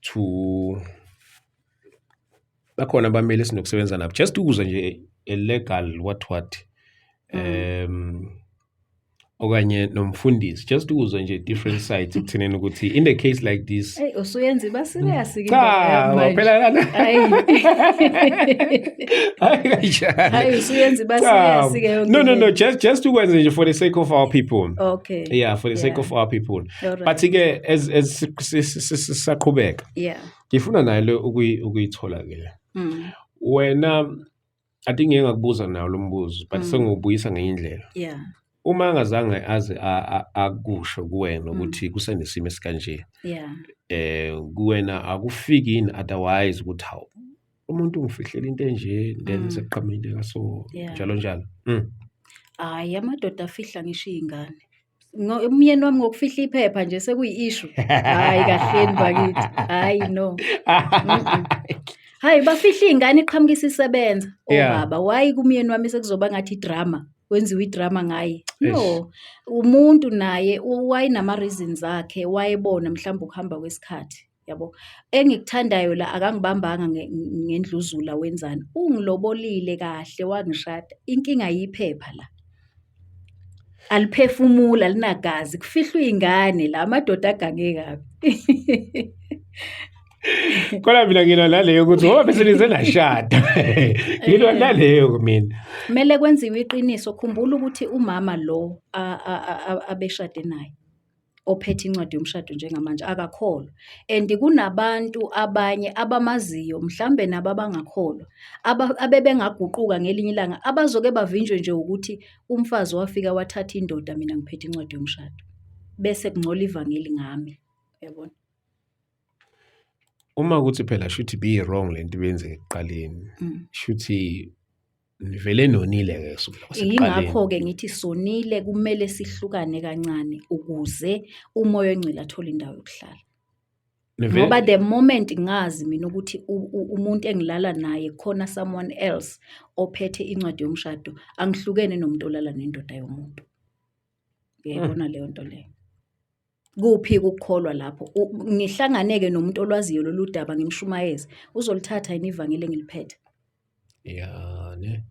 to bakhona abameli esinokusebenza nabo just ukuzwa nje legal what okanye nomfundisi just ukuzwa nje different sides ekutheneni ukuthi in the case like this usuyenza ba serious ke phela hayi usuyenza ba serious ke no just ukwenza nje for the sake of our people. Okay. Yeah, for the sake of our people. But ke as saqhubeka ngifuna nayo ukuyithola ke wena I think ngeke ngakubuza nawo lo mbuzo but sengubuyisa ngeindlela. Yeah. Uma ngazange aze akusho kuwena ukuthi kusenesimo esikanje. Kuwena akufiki in otherwise ukuthi hawo umuntu ungifihlela into enje then seqhamile kaso njalo. Hayi amadoda afihla ngisho izingane. Umyeni wami ngokufihla iphepha nje sekuyi-issue. Hayi kahleni bakithi. Hayi no. Hayi bafihla izingane iqhamukisa isebenza. Baba why kumyeni wami sekuzoba ngathi drama. Wenziwe idrama ngaye. No, umuntu naye wayinama reasons zakhe wayebona mhlawumbe ukuhamba kwesikhathi, yabo. Engikuthandayo la akangibambanga ngendluzula wenzani. Ungilobolile kahle wangishada. Inkinga yiphepha la. Aliphefumula linagazi kufihlwa izingane la amadoda agange kabi. Kodwa mina ngina naleyo ukuthi ngoba bese nize nashada. Ngino naleyo mina. Kumele kwenziwe iqiniso khumbula ukuthi umama lo abeshade naye ophethe incwadi yomshado njengamanje akakholwa and kunabantu abanye abamaziyo mhlambe nababangakholwa abebengaguquka ngelinye ilanga abazoke bavinjwe nje ukuthi umfazi wafika wathatha indoda mina ngiphethe incwadi yomshado bese kungcola ivangeli ngami yabona. Uma ukuthi phela shuthi be wrong lento benze ekuqaleni shuthi nivele nonile ke kusukela kwasekuqaleni. Ingakho ke ngithi sonile kumele sihlukane kancane ukuze umoya ongcila athola indawo yokuhlala. Ngoba the moment ngazi mina ukuthi umuntu engilala naye khona someone else ophethe incwadi yomshado angihlukene nomuntu olala nendoda yomuntu. Ngiyabona leyo nto leyo. Kuphi ukukholwa lapho ngihlanganeke nomuntu olwaziyo lolu daba ngimshumayeze uzolithatha yini ivangeli engiliphethe. Yeah ne.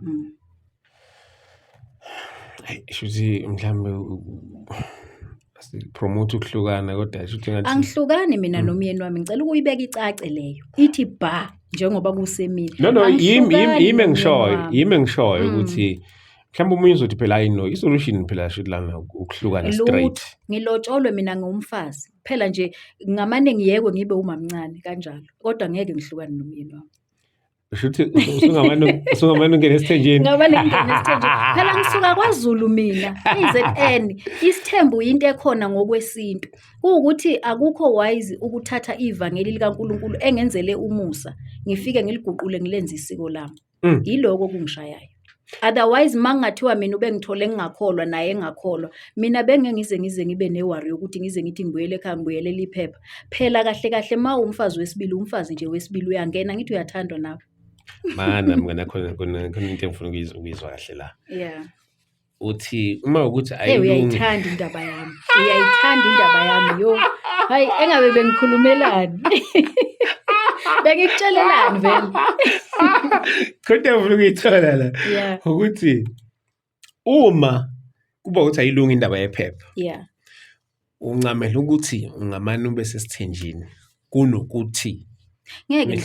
Shuthi mhlambe promote ukuhlukana kodwa shuthi ngathi angihlukani mina nomyeni wami ngicela ukuyibeka icace leyo ithi ba njengoba kusemile. No yimi ngishoyo ukuthi Mhlawumbe umunye uzothi phela ayino isolution phela shidlanga ukuhlukana straight. Ngilotsholwe mina ngumfazi. Phela nje ngamane ngiyekwe ngibe umamncane kanjalo. Kodwa ngeke ngihlukane nomyeni wami. Ushuthi usungamane ungene esithenjeni. Ngabane ngene esithenjini. Phela ngisuka kwaZulu mina. iZN isithembu into ekhona ngokwesintu. Ukuthi akukho wise ukuthatha ivangeli likaNkuluNkulu engenzele umusa. Ngifike ngiliguqule ngilenze isiko lami. Yiloko kungishayayo. Otherwise mangathiwa mina ube ngithole ngingakholwa naye engakholwa mina bengengize ngibe newari ukuthi ngize ngithi ngibuyele ekhaya ngibuyelele iphepha phela kahle umfazi wesibili umfazi nje wesibili uyangena ngithi uyathandwa nawe mana mngana khona into engifuna ukuyizwa kahle la uthi uma ukuthi ayilungi uyayithanda indaba yami yo hayi engabe bengikhulumelani bengikutshelelani vele kodwa ufuna ukuyithola la ukuthi uma kuba ukuthi ayilungi indaba yephepha uncamela ukuthi ungamane ube sesithenjini kunokuthi ngeke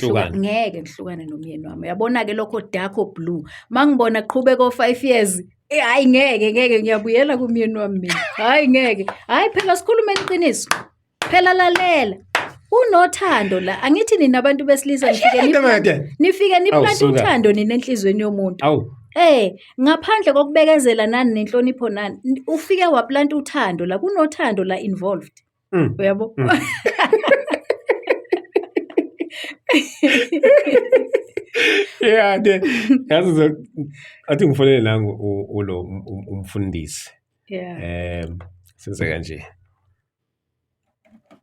ngihlukane nomyeni wami uyabona ke lokho dark or blue mangibona qhubeka o5 years hayi ngeke ngiyabuyela kumyeni wami mina hayi ngeke hayi phela sikhuluma iqiniso phela lalela unothando la angithi nina abantu besilisa nifike niplanta uthando nina enhlizweni yomuntu ngaphandle kokubekezela nani nenhlonipho nani ufike waplanta uthando la kunothando la involved uyabo yazi athi ngifonele la ulo umfundisi senze kanje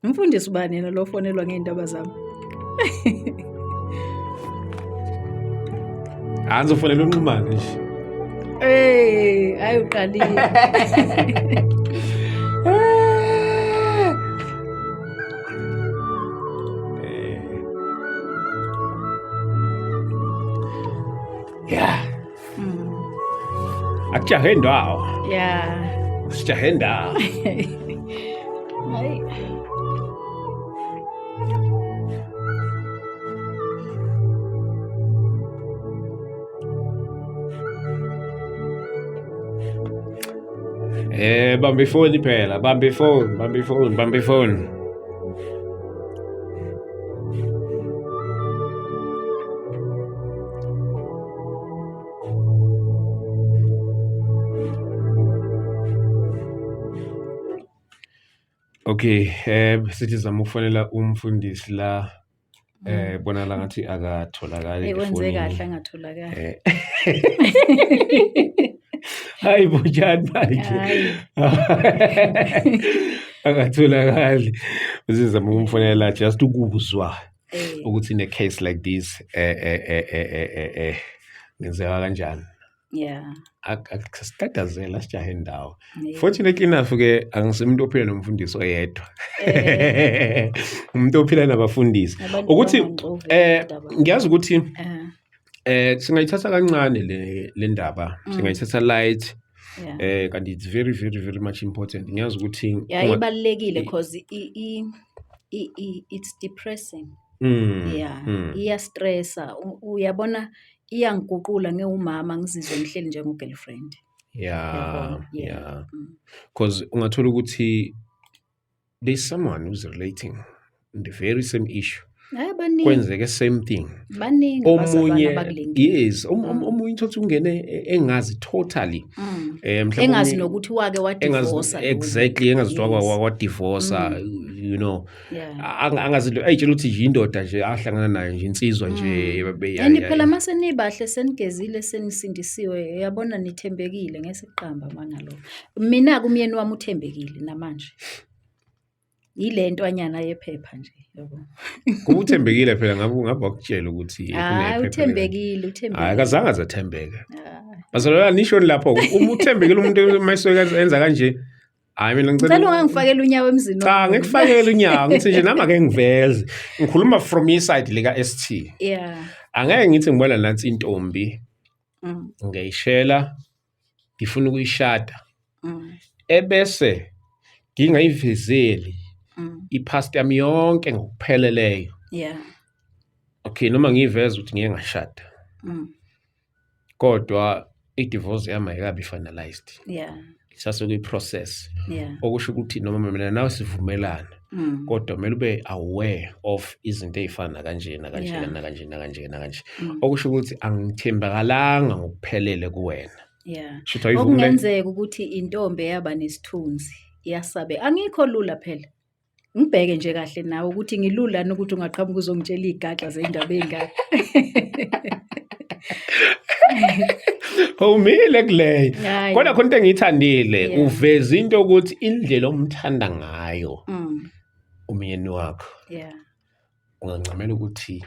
umfundisi ubani yena lo fonelwa ngeindaba zami Angizofonela uNqumane nje ayoqalile Akujahe ndawo yeah sijahe ndawo hayi bamba ifoni phela bamba ifoni Okay sithi zama ukufonela umfundisi la bona la ngathi akatholakali ekwenze kahle angatholakali hayi bujani manje akatholakali sizama ukumfonela just ukuzwa ukuthi in a case like this ngenzeka kanjani akusitatazela sijahe ndawo fortunately enough ke angisimuntu ophila nomfundisi oyedwa umuntu ophila nabafundisi ukuthi ngiyazi ukuthi singayithatha kancane le ndaba singayithatha light kanti it's very very very much important ngiyazi ukuthi ibalekile because it's depressing iya stressa uyabona iyangiguqula ngeumama ngizizwe ngihleli njengo girlfriend because ungathola ukuthi there's someone who's relating in the very same issue kwenzeke same thing omunye omunye uthothi ungene engazi totally engazi nokuthi wake wa divorce exactly engazi wa divorce you know angazi lo ayitshela ukuthi indoda nje ahlangana nayo nje insizwa nje yani phela mase nibahle senigezile senisindisiwe uyabona nithembekile ngesiqhamba mangalo mina kumyeni wami uthembekile namanje ile ntwanyana yephepha nje yabo kuba uthembekile phela ngabe wakutshela ukuthi uthembekile akazange azathembeka bazalola nisho lapho uma uthembekile umuntu mayisoka enza kanje hayi mina ngicela ungangifakela unyawo emzini cha ngikufakela unyawo ngithi nje nama ke ngiveze ngikhuluma from inside lika ST angeke ngithi ngibona nansi intombi ngiyishela ngifuna ukuyishada ebese ngingayivezeli ipast yami yonke ngokupheleleyo okay noma ngiveza ukuthi ngeke ngashada kodwa i-divorce yami ayikabi finalized Yeah. sasekuyi-process Yeah. okusho ukuthi noma mina nawe sivumelana kodwa kumele ube aware of izinto ey'fana kanjena kanjena Yeah. nakanjena kanjena kanje okusho ukuthi angithembakalanga ngokuphelele kuwena. Yeah. Shouthi ayivumi le? Okungenzeka ukuthi intombi yaba nesithunzi iyasabe. Angikho lula phela. Ngibheke nje kahle nawe ukuthi ngilulani ukuthi ungaqhamuka uzongitshela igaxa zeindaba ey'ngaka. Awumile kuleyo. Hayi. Kodwa khona into engiyithandile Yeah. uveza into ukuthi indlela omthanda ngayo umyeni wakho Yeah. ungancamela ukuthi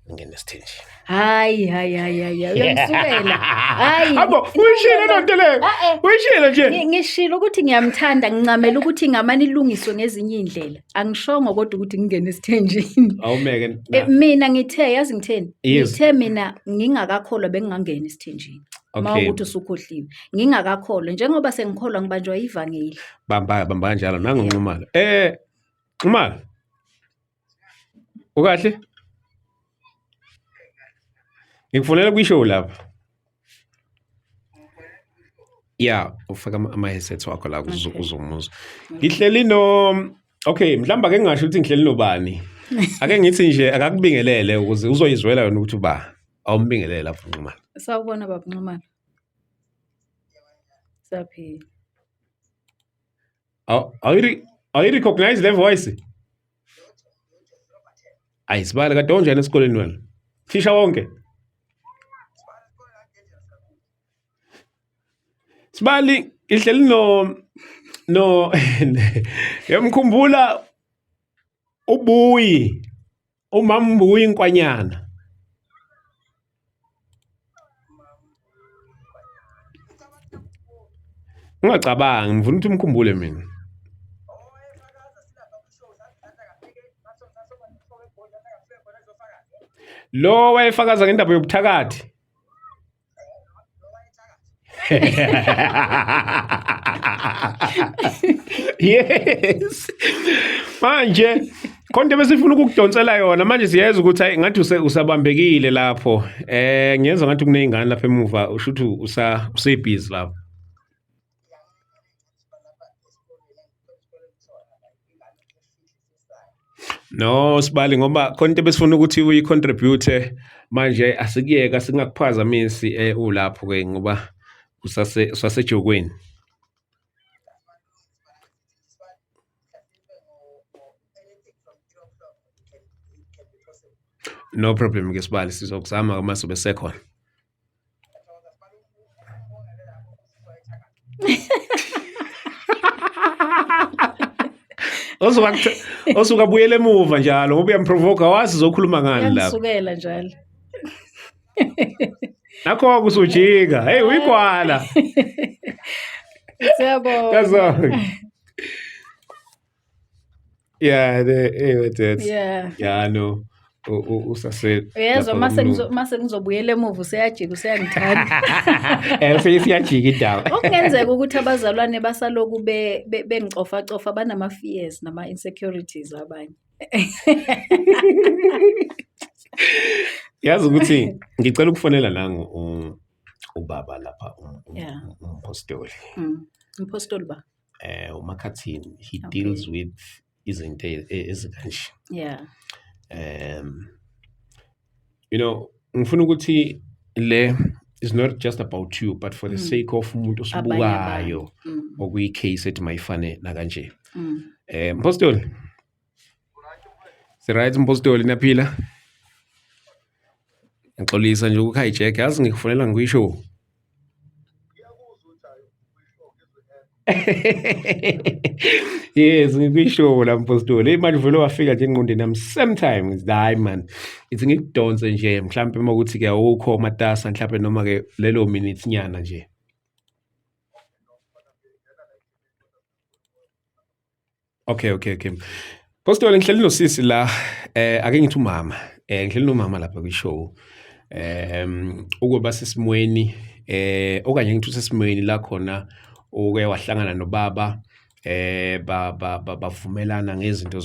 ungene esithenjini. Hayi uyangisukela. Hayi. Abo uyishilo lonto leyo. Uyishilo nje. Ngishilo ukuthi ngiyamthanda ngincamela ukuthi ngamani ilungiswe ngezinye indlela. Angishongo kodwa ukuthi ngingene esithenjini. Awumeke. Mina ngithe yazi ngitheni? Yes. Ngithe mina ngingakakholwa bengingangena esithenjini. Mawukuthi usukhohliwe. Ngingakakholwa njengoba sengikholwa ngibanjwa ivangeli. Bamba kanjalo nangu Nxumalo. Nxumalo. Ukahle? Ngikufunela kwishow lapha. Yeah, ufaka ama-headsets wakho la uzomuzwa. Ngihleli okay, mhlamba ke ngingasho ukuthi ngihleli nobani. Ake ngithi nje akakubingelele ukuze uzoyizwela yona ukuthi uba awumbingelele lapho Nxumalo. Sawubona baba Nxumalo. Saphila. Are you recognize the voice? Ayisibali kade onjani esikoleni wena? Thisha wonke? Sibali ihleli no yamkhumbula ubuyi umama ubuyi inkwanyana. Ungacabangi ngifuna ukuthi umkhumbule mina. Lo wayefakaza ngendaba yobuthakathi. Yes. Manje konke besifuna ukukudonsela yona manje siyeza ukuthi hayi ngathi usabambekile lapho. Ngiyenza ngathi kuneyingane lapha emuva usho ukuthi usebhizi lapho. No Sibali ngoba konke besifuna ukuthi uyicontribute manje asikuyeka singakuphazamisi ulapho ke ngoba usasejokweni. No problem ke Sibali sizokuzama uma sobe sekhona. Osuka buyele emuva njalo ngoba uyamprovoke wazi uzokhuluma ngani lapho. Yangisukela njalo. Nakho kusujika. Hey uyikwala. Siyabonga. Kazonke. Yeah, that's. Yeah, no. Usase. Uyezwa mase ngizobuyela emuva useyajika useyangithanda. Siyajika indawo. Okungenzeka ukuthi abazalwane basaloku bengicofa banama fears nama insecurities abanye. Yazi ukuthi ngicela ukufonela nangu ubaba lapha umpostoli. Umpostoli ba? uMakhathini he deals with izinto ezikanje. Yeah. You know, ngifuna ukuthi le is not just about you but for the sake of umuntu osibukayo okuyi case ethi mayifane na kanje. Mpostoli. Siright mpostoli naphila. Ngixolisa nje ukuhijack yazi ngikufonela ngikuyisho. Yes, ngikuyisho la mpostoli. Imanje vele wafika nje engqondweni nami same time hayi man. Ithi ngikudonse nje mhlawumbe makuthi ke awukho matasa mhlawumbe noma ke lelo minute nyana nje. Okay. Postoli ngihleli nosisi la ake ngithi umama. Ngihleli nomama lapha kwishow. Ukuba sesimweni okanye ngithi sesimweni la khona uke wahlangana nobaba bavumelana ngezinto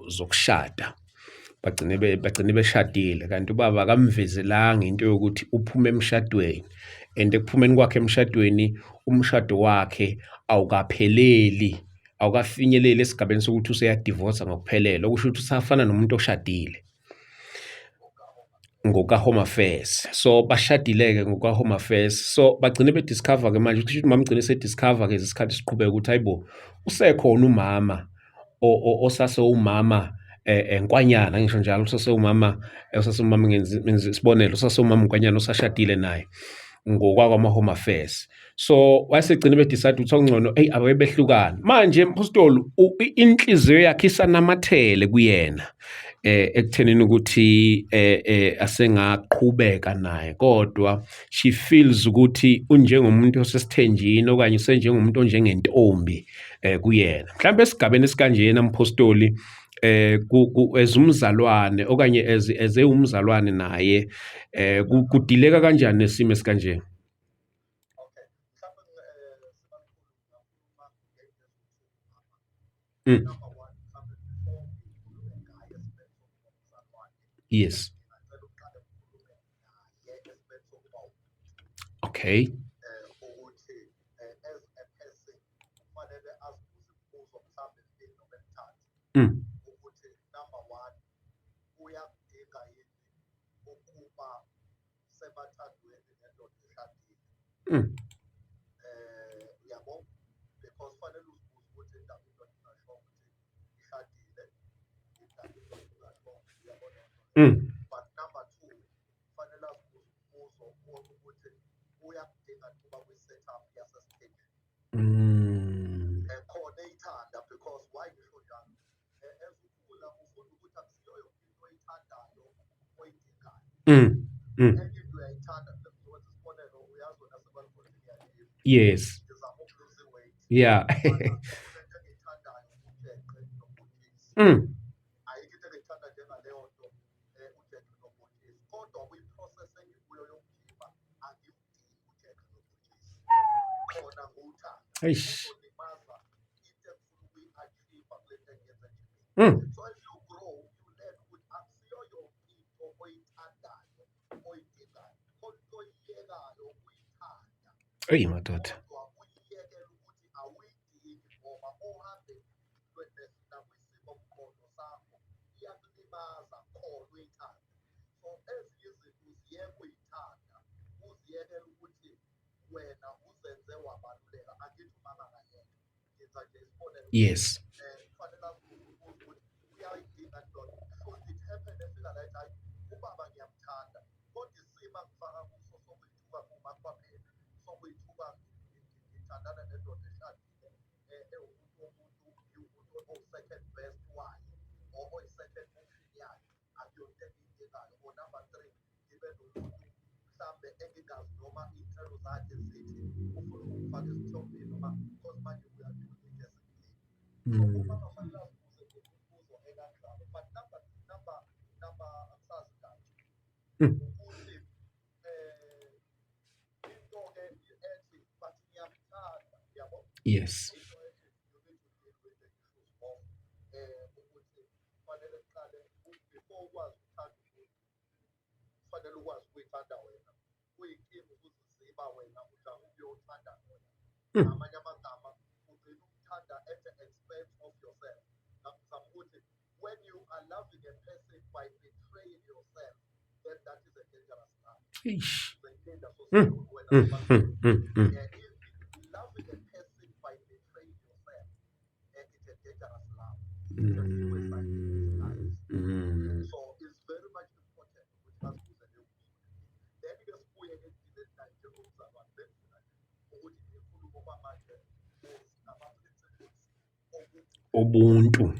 zokushada bagcine beshadile, kanti ubaba akamvezelanga into yokuthi uphume emshadweni, and ekuphumeni kwakhe emshadweni umshado wakhe awukapheleli, awukafinyeleli esigabeni sokuthi useyadivosa ngokuphelele, okusho ukuthi usafana nomuntu oshadile ngoka-Home Affairs. So bashadile-ke ngoka-Home Affairs, so bagcine bediscover-ke manje, kusho ukuthi umama ugcine esediscover-ke isikhathi siqhubeka ukuthi hayibo, usekhona umama osasewumama nkwanyana, ngisho njalo usasewumama ngenza isibonelo, usasewumama nkwanyana osashadile naye ngokwama-Home Affairs. So wasegcine bedecide ukuthi okungcono ababe behlukana. Manje mpostoli inhliziyo yakhe isanamathele kuyena ekuthenini ukuthi asengaqhubeka naye, kodwa she feels ukuthi unjengomuntu osesithenjini okanye usenjengomuntu onjengentombi kuyena. Mhlawumbe esigabeni esikanjena mpostoli ezumzalwane okanye ezewumzalwane naye kudileka kanjani nesimo esikanje? Yes. Okay. Yes. Yeah. Eish. Eyi madoda. Yes. Yes. Eish. Ubuntu.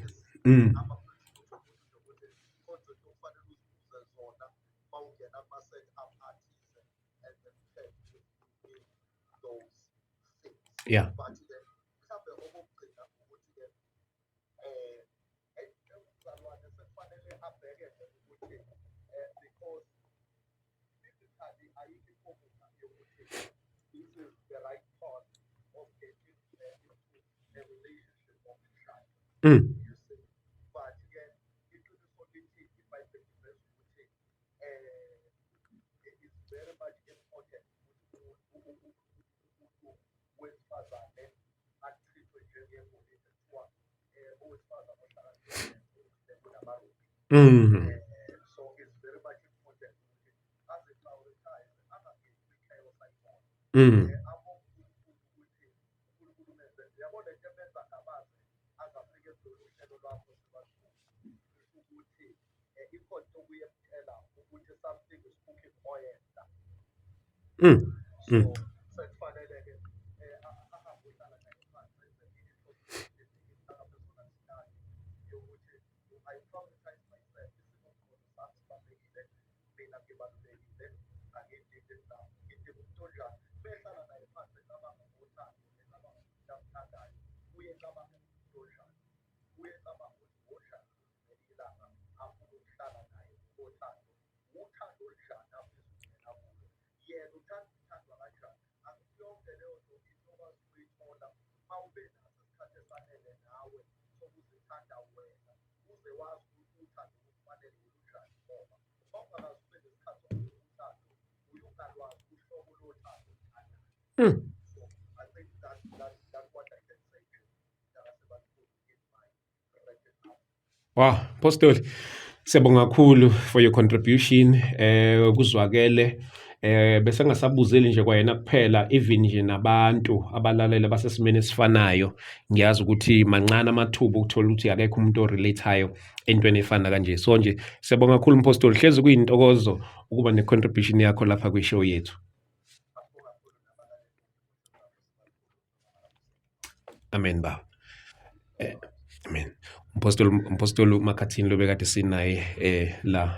Yeah. Mm. Mm. Mm. Mm. Mm. Wow, Apostle, siyabonga kakhulu for your contribution kuzwakele bese ngasabuzeli nje kwayena kuphela even nje nabantu abalalela basesimene esifanayo ngiyazi ukuthi mancane amathuba ukuthola ukuthi akekho umuntu orelateayo entweni efana kanje so nje siyabonga kakhulu Apostle hlezi kuyintokozo ukuba ne-contribution yakho lapha kwi-show yethu. Amen baba. Amen. Umpostoli Makhathini lo bekade sinaye la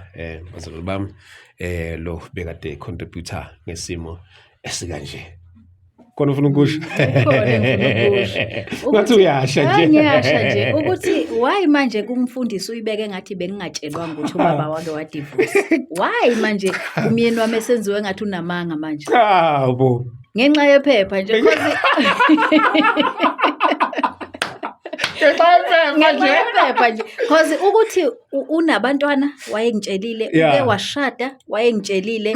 bazalwane bami lo bekade contributor ngesimo esikanje. Khona ufuna ukusho? Khona ngifuna ukusho. Ngathi uyasha nje. Ngiyasha nje ukuthi why manje kumfundisi uyibeke ngathi bengingatshelwanga ukuthi ubaba wake wadivorce. Why manje umyeni wami esenziwe ngathi unamanga manje? Bo. Ngenxa yephepha nje cause ngephepha nje cause ukuthi unabantwana wayengitshelile uke washada wayengitshelile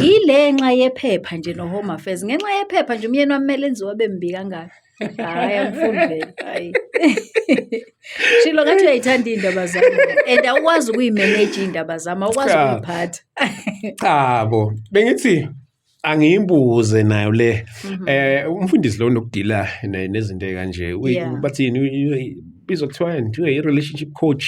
ilenxa yephepha nje no home affairs ngenxa yephepha nje umyeni wami mele enziwe bembi kangaka hayi angifuni vele hayi shilo ngathi uyayithanda indaba zami and awukwazi ukuyimanage indaba zami awukwazi ukuyiphatha bo bengithi angiyimbuze nayo le umfundisi lo nokudila nezinto ekanje bathini bizokuthiwa i-relationship coach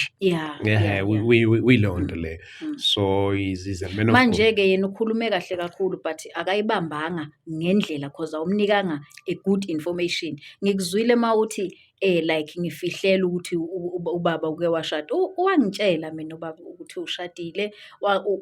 we lonto le so is a man of manje ke yena ukhulume kahle kakhulu but akayibambanga ngendlela cause awumnikanga a good information ngikuzwile mawuthi like ngifihlela ukuthi ubaba uke washada wangitshela mina ubaba ukuthi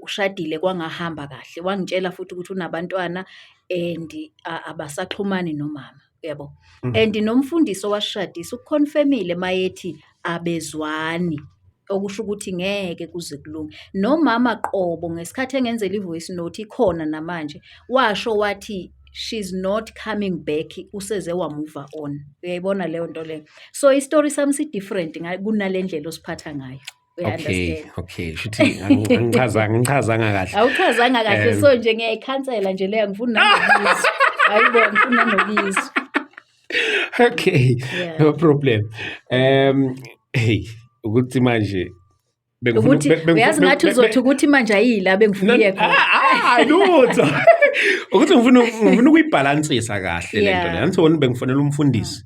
ushadile kwangahamba kahle wangitshela futhi ukuthi unabantwana and abasaxhumani nomama yabo and nomfundisi owashadisa ukuconfirmile mayethi abezwani okusho ukuthi ngeke kuze kulunge nomama qobo ngesikhathi engenzela ivoice note ikhona namanje washo wathi she's not coming back useze wa move on uyayibona leyo nto leyo so istory sami si different kunalendlela osiphatha ngayo okay shuthi angichazanga kahle awuchazanga kahle so nje ngiyayikhansela nje leyo ngifuna nokuyizo ayibona ngifuna nokuyizo okay no problem hey ukuthi manje ukuthi uyazi ngathi uzothi ukuthi manje ayila bengifuniye khona lutho ukuthi ngifuna ukuyibalansisa kahle lento le ngithoni bengifonela umfundisi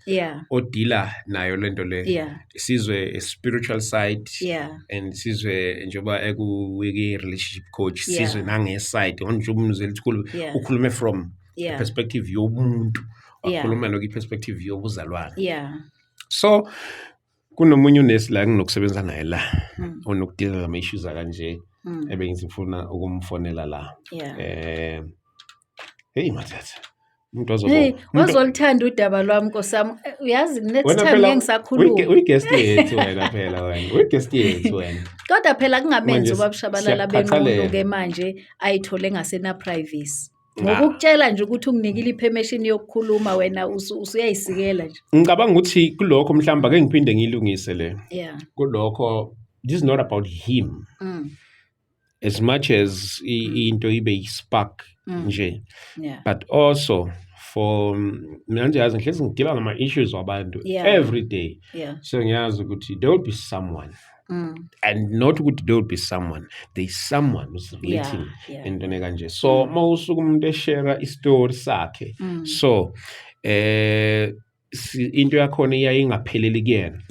odila nayo lento le isizwe spiritual side and isizwe njoba ekuwiki relationship coach isizwe nange side nje umzeli ukhulu ukhulume from the perspective yomuntu akhuluma noki perspective yobuzalwane so kunomunye unesi la nginokusebenza naye la onokudila nama issues akanje ebengizifuna ukumfonela la hey mathatha umuntu wazolithanda udaba lwami nkosami uyazi next time ngisakhuluma uyiguest yethu wena phela wena uyiguest yethu wena kodwa phela kungamenzi ubabushabalala benqondo ke manje ayithole ngasena privacy ngokukutshela nje ukuthi unginikile ipermission yokukhuluma wena usuyayisikela nje ngicabanga ukuthi kulokho mhlamba ke ngiphinde ngilungise le kulokho this is not about him as much as into ibe yi-spark nje, Yeah. but also for mina ngiyazi ngihlezi ngidila ngama-issues wabantu every day. Yeah. So ngiyazi ukuthi there will be someone, and not ukuthi there will be someone, there is someone who's relating entweni kanje. So mawusuka umuntu eshare istory sakhe, so into yakhona iyaye ingapheleli kuyena.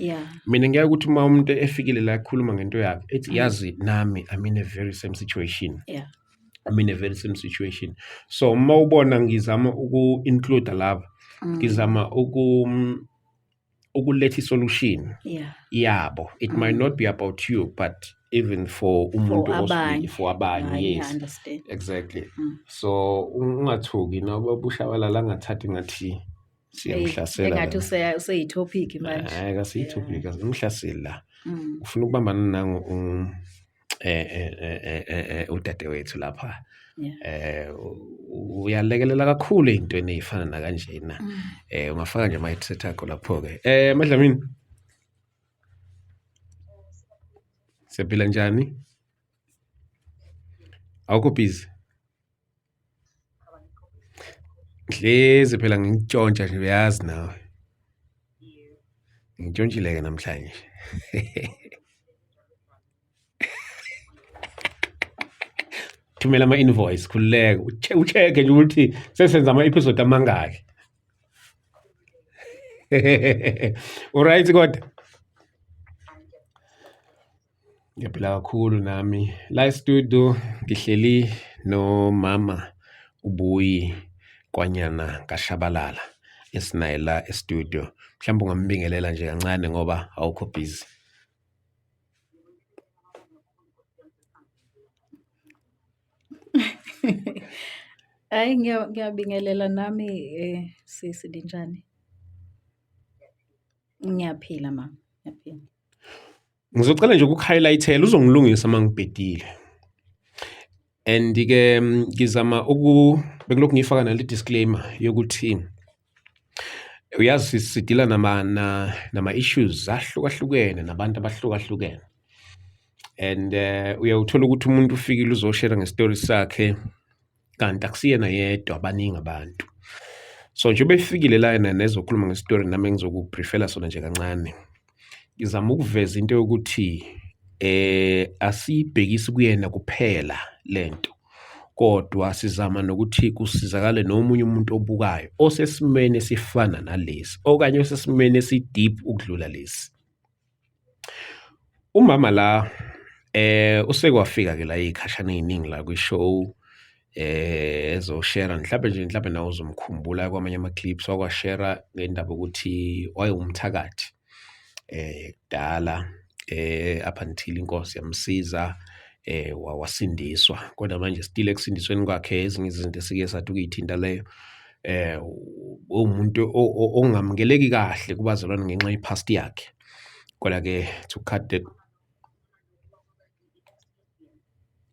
Mina ngiyazi ukuthi uma umuntu efikile la ekhuluma ngento yakhe ethi yazi nami I'm in a very same situation. I'm in a very same situation. So mawubona ngizama uku-include lava, ngizama ukuletha isolution yabo. It might not be about you, but even for umuntu for abanye. Yes, I understand. Exactly. So ungathuki nabo bushabalala angathathi ngathi siyamhlasela. Engathi useyitopic manje. Hayi kasiyitopic, umhlasela la. Ufuna ukubambana nangu udadewethu lapha. Uyalekelela kakhulu ezintweni ezifana na kanjena. Ungafaka nje mindset yakho lapho ke. Madlamini. Siyaphila njani? Awukho busy? Ngihlezi phela ngintshontsha nje uyazi nawe. Ngitshontshile ke namhlanje. Thumela ama-invoice khululeka ucheck nje ukuthi sesenza ama-episode amangaki. Alright kodwa ngiyaphila kakhulu nami la studio ngihleli nomama uBuyi Kwanyana kaShabalala esinaye la e-studio. Mhlawumbe ungambingelela nje kancane ngoba awukho busy. Hayi ngiyabingelela nami sisi linjani? Ngiyaphila mama, ngiyaphila. Ngizocela nje ukuhighlightela uzongilungisa mangibhedile. And ke ngizama bekulokhu ngifaka nale disclaimer yokuthi uyazi sidila nama-issues ahlukahlukene nabantu abahlukahlukene. And uyawuthola ukuthi umuntu ufikile uzoshare ngestory sakhe kanti akusiyena yedwa, abaningi abantu. So nje befikile la yena nezokhuluma ngestory nami ngizokubriefela sona nje kancane. Ngizama ukuveza into yokuthi asibhekisi kuyena kuphela lento, kodwa sizama nokuthi kusizakale nomunye umuntu obukayo osesimene sifana nalesi okanye osesimene si-deep ukudlula lesi. Umama la usekwafika ke la ikhashana eziningi la kwi-show ezoshare mhlawumbe nawe uzomkhumbula kwamanye ama-clips wakwashare ngendaba ukuthi wayewumthakathi kudala up until inkosi yamsiza wasindiswa, kodwa manje still ekusindisweni kwakhe ezinye izinto esike sathi ukuyithinta leyo umuntu ongamukeleki kahle kubazalwane ngenxa ye-past yakhe, kodwa ke to cut that.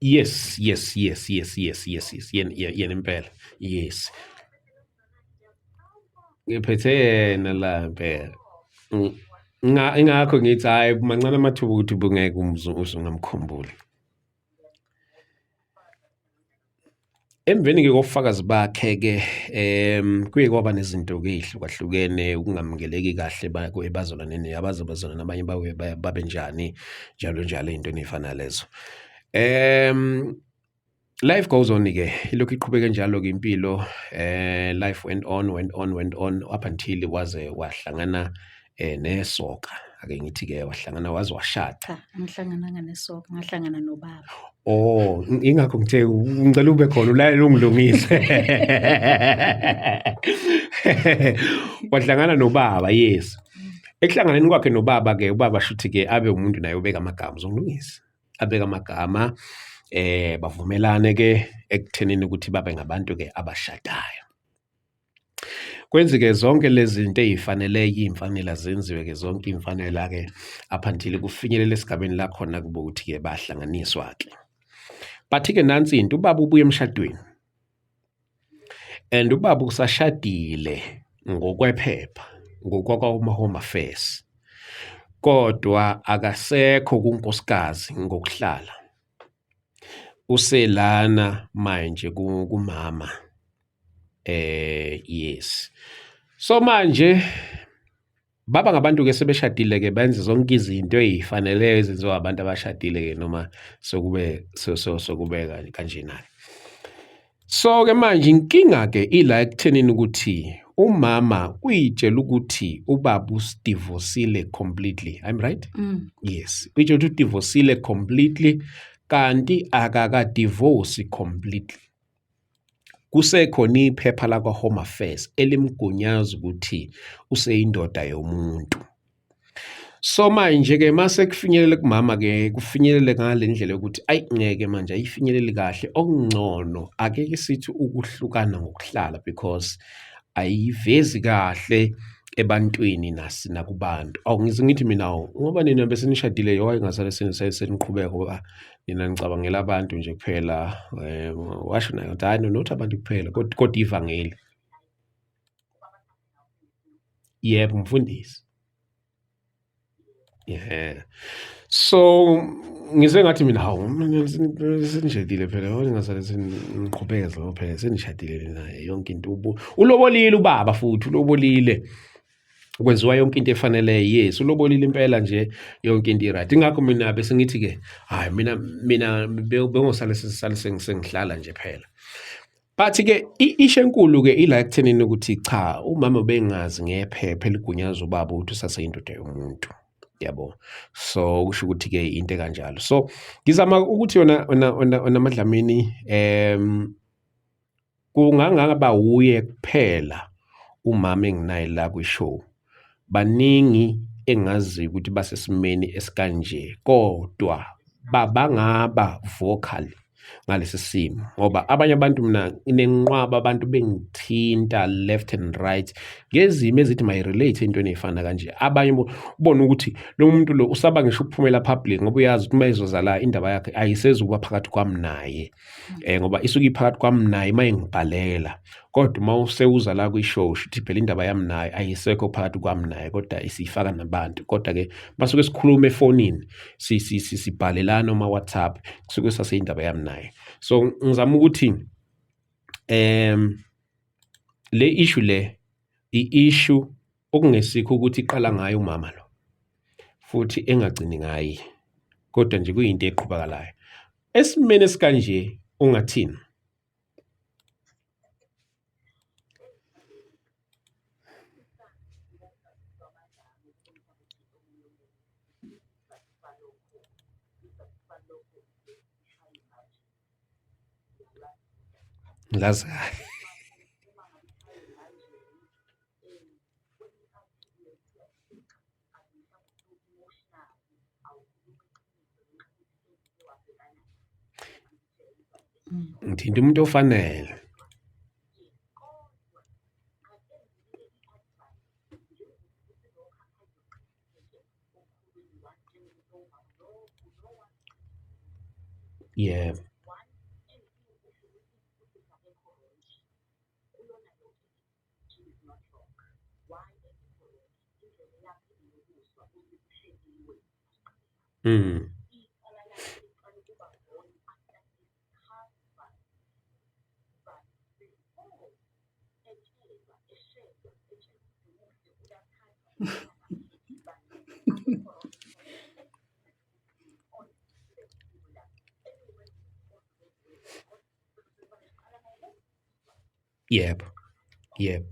Yes yena impela, yes ngiphethe yena la impela. Ingakho ngithi hayi mancane amathuba ukuthi bungeke ungamkhumbuli. Emveni ke kofakazi bakhe ke kuye kwaba nezinto ke ezihlukahlukene ukungamukeleki kahle ebazalwaneni abazalwane nabanye babe njani njalo into ezifana lezo. Life goes on ke ilokhu iqhubeke njalo ke impilo. Life went on up until waze wahlangana nesoka. Ake ngithi ke wahlangana waze washada. Cha, ngihlangananga nesoka, ngahlangana nobaba. Oh, ingakho ngithe ngicela ube khona ulalele ungilungise. Wahlangana nobaba, yes. Ekuhlanganeni kwakhe nobaba ke ubaba shuthi ke abe umuntu naye ubeka amagama uzongilungisa. Abeka amagama bavumelane ke ekuthenini ukuthi babe ngabantu ke abashadayo. Kwenzeke zonke lezi zinto ezifaneleke imfanela zenziwe ke zonke imfanela ke up until kufinyelela esigabeni la khona kube ukuthi ke bahlanganiswa ke. Bathi ke nansi into ubaba ubuye emshadweni. And ubaba usashadile ngokwephepha ngokwakwa Home Affairs. Kodwa akasekho kunkosikazi ngokuhlala. uselana manje kumama. Yes. So manje baba ngabantu ke sebeshadile ke benze zonke izinto ezifaneleyo ezenziwa abantu abashadile ke noma sokube kanjena. So ke manje inkinga ke ila ekuthenini ukuthi umama uyitshela ukuthi ubaba usidivorcile completely. I'm right? Yes. Uyitshela ukuthi udivorcile completely kanti akakadivorce completely. Kusekhona iphepha lakwa Home Affairs elimgunyaza ukuthi useyindoda yomuntu. So manje ke mase kufinyelele kumama ke kufinyelele ngalendlela ukuthi ngeke manje ayifinyeleli kahle okungcono akeke sithi ukuhlukana ngokuhlala because ayivezi kahle ebantwini nakubantu. Awungize ngithi mina ngoba nina bese nishadile yowaye ngasale seniqhubeka ngoba nina ngicabangela abantu nje kuphela washo nayo hayi nothi abantu kuphela kodwa ivangeli. Yebo mfundisi. Yeah. So ngize ngathi mina senishadile phela ngasale seniqhubeka phela senishadile naye yonke into ulobolile ubaba futhi ulobolile. Kwenziwa yonke into efanele. Yes, ulobolile impela nje yonke into right. Ingakho mina bese ngithi ke hayi mina bengosale sengihlala nje phela. But ke isho enkulu ke ila ekuthenini ukuthi cha umama bengazi ngephepha eligunyaza ubaba ukuthi usaseyindoda yomuntu. Yabo. So kusho ukuthi ke into kanjalo. So ngizama ukuthi yona Madlamini kungangaba uye kuphela umama enginaye la kwishow. Baningi engazi ukuthi basesimeni esikanje kodwa babangaba vocal ngalesi simo ngoba abanye abantu mina inenqwaba abantu bengithinta left and right ngezimo ezithi may relate entweni efana kanje. Abanye ubona ukuthi lo muntu lo usaba ngisho ukuphumela public ngoba uyazi ukuthi mayizozala indaba yakhe ayisezukuba phakathi kwami naye ngoba isuke iphakathi kwami naye mayengibhalela kodwa mawuseuza la kwishow shithi phela indaba yami naye ayisekho phakathi kwami naye kodwa isifaka nabantu kodwa ke basuke sikhuluma efonini sibhalelana noma WhatsApp kusuke saseyindaba yami naye. So ngizama ukuthi le issue le i-issue okungesikho ukuthi iqala ngayo umama lo futhi engagcini ngayi kodwa nje kuyinto eqhubakalayo esimene sikanje ungathini. Ngazi ngithinta umuntu ofanele. Yeah. Yep. Yep.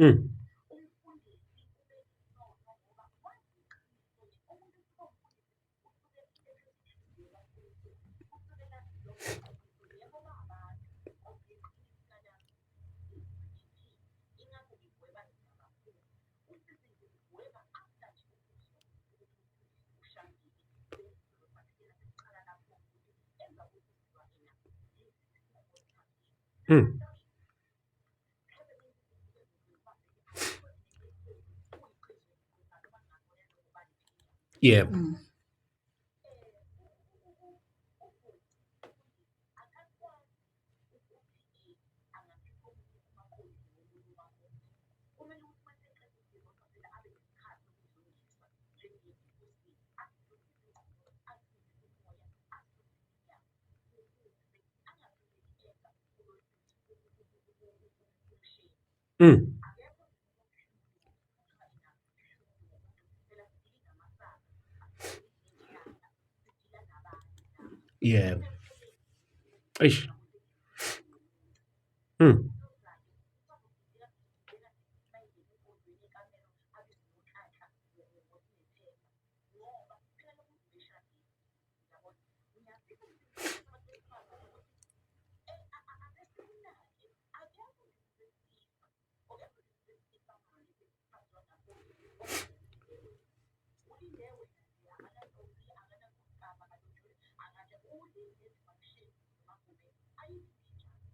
Mm. Mm. Yeah. Mm. Yeah. Eish. Mm.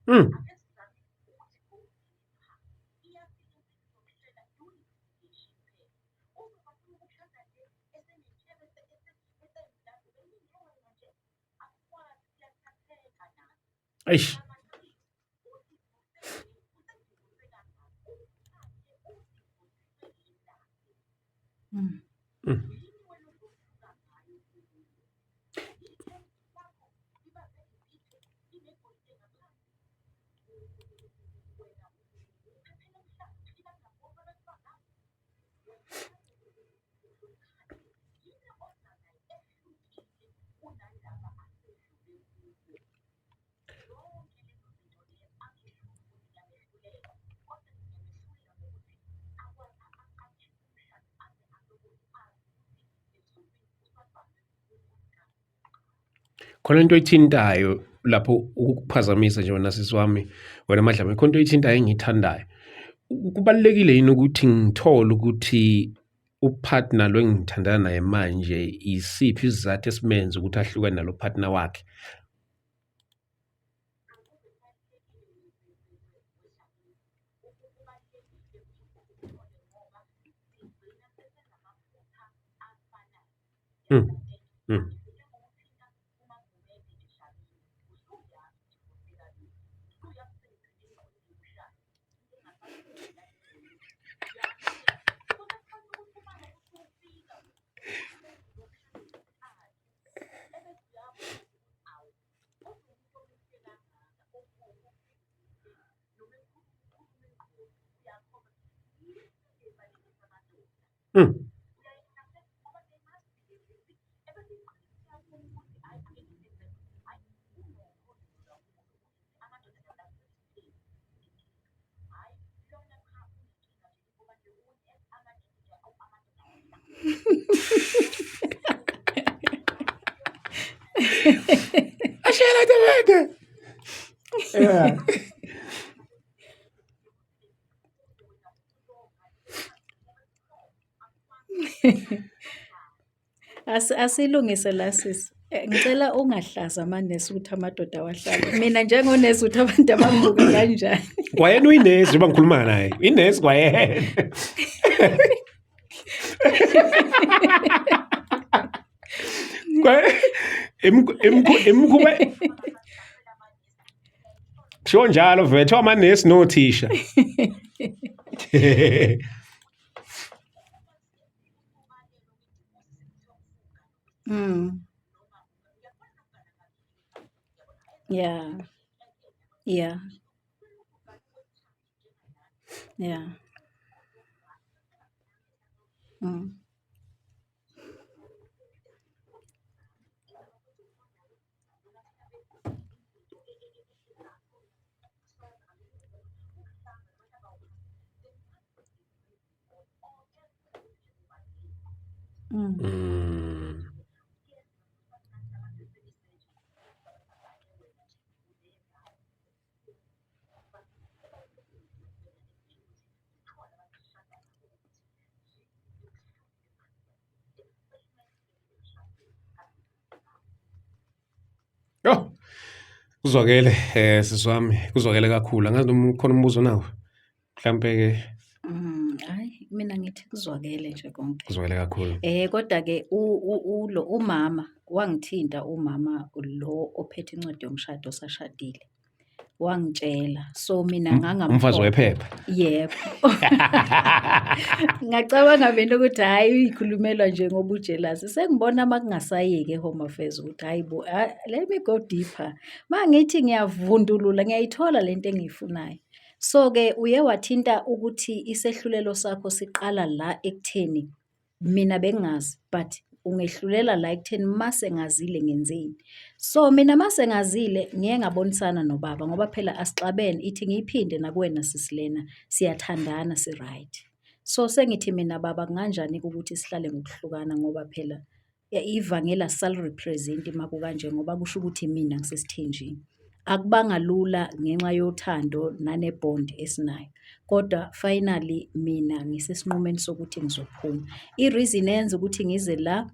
Mm. Eish. Mm. Mm. Khona into oyithintayo lapho ukukuphazamisa nje wena sisi wami, wena Madlame, khona into oyithintayo engiyithandayo. Kubalulekile yini ukuthi ngithole ukuthi upartner lo engithandana naye manje yisiphi isizathu esimenza ukuthi ahlukane nalo partner wakhe? Mm. Mm. Mm. Ashela Tebede. Yeah. Asilungise la sisi. Ngicela ungahlazi amanesi ukuthi amadoda awahlale. Mina njengonesi ukuthi abantu abangibuka kanjani. Kwayena uyinesi njengoba ngikhuluma naye. Inesi kwayena. Imkhuba kusho njalo vethu amanesi nothisha. Mm. Yeah. Yeah. Yeah. Mm. Mm. Mm. Yho! Kuzwakele, sisi wami, kuzwakele kakhulu. Angazi noma ukhona umbuzo nawo? Mhlampe-ke Hhayi, mina ngithi kuzwakele nje konke. kuzwakele kakhulu. Kodwa-ke umama wangithinta, umama lo ophethe incwadi yomshado osashadile, wangitshela. So mina Umfazi ngangamphoqa. wephepha. Yebo. Ngacabanga mina ukuthi hhayi uy'khulumelwa nje ngoba ujelasi. Sengibona uma kungasayeki e-Home Affairs ukuthi hhayi bo, let me go deeper. Uma ngithi ngiyavundulula, ngiyayithola lento engiyifunayo. So-ke uye wathinta ukuthi isehlulelo sakho siqala la ekutheni mina bengingazi, but ungehlulela la ekutheni mase ngazile ngenzeni. So mina mase ngazile ngiye ngabonisana nobaba ngoba phela asixabene, ithi ngiyiphinde nakuwena Sisilena, siyathandana si-right. So sengithi mina baba kunganjani-ke ukuthi sihlale ngokuhlukana ngoba phela ivangeli asisalirepresent-i uma kukanje ngoba kusho ukuthi mina ngisesithenjini. Akubanga lula ngenxa yothando nane-bond esinayo, kodwa finally mina ngisesinqumeni sokuthi ngizophuma. I-reason eyenza ukuthi ngize la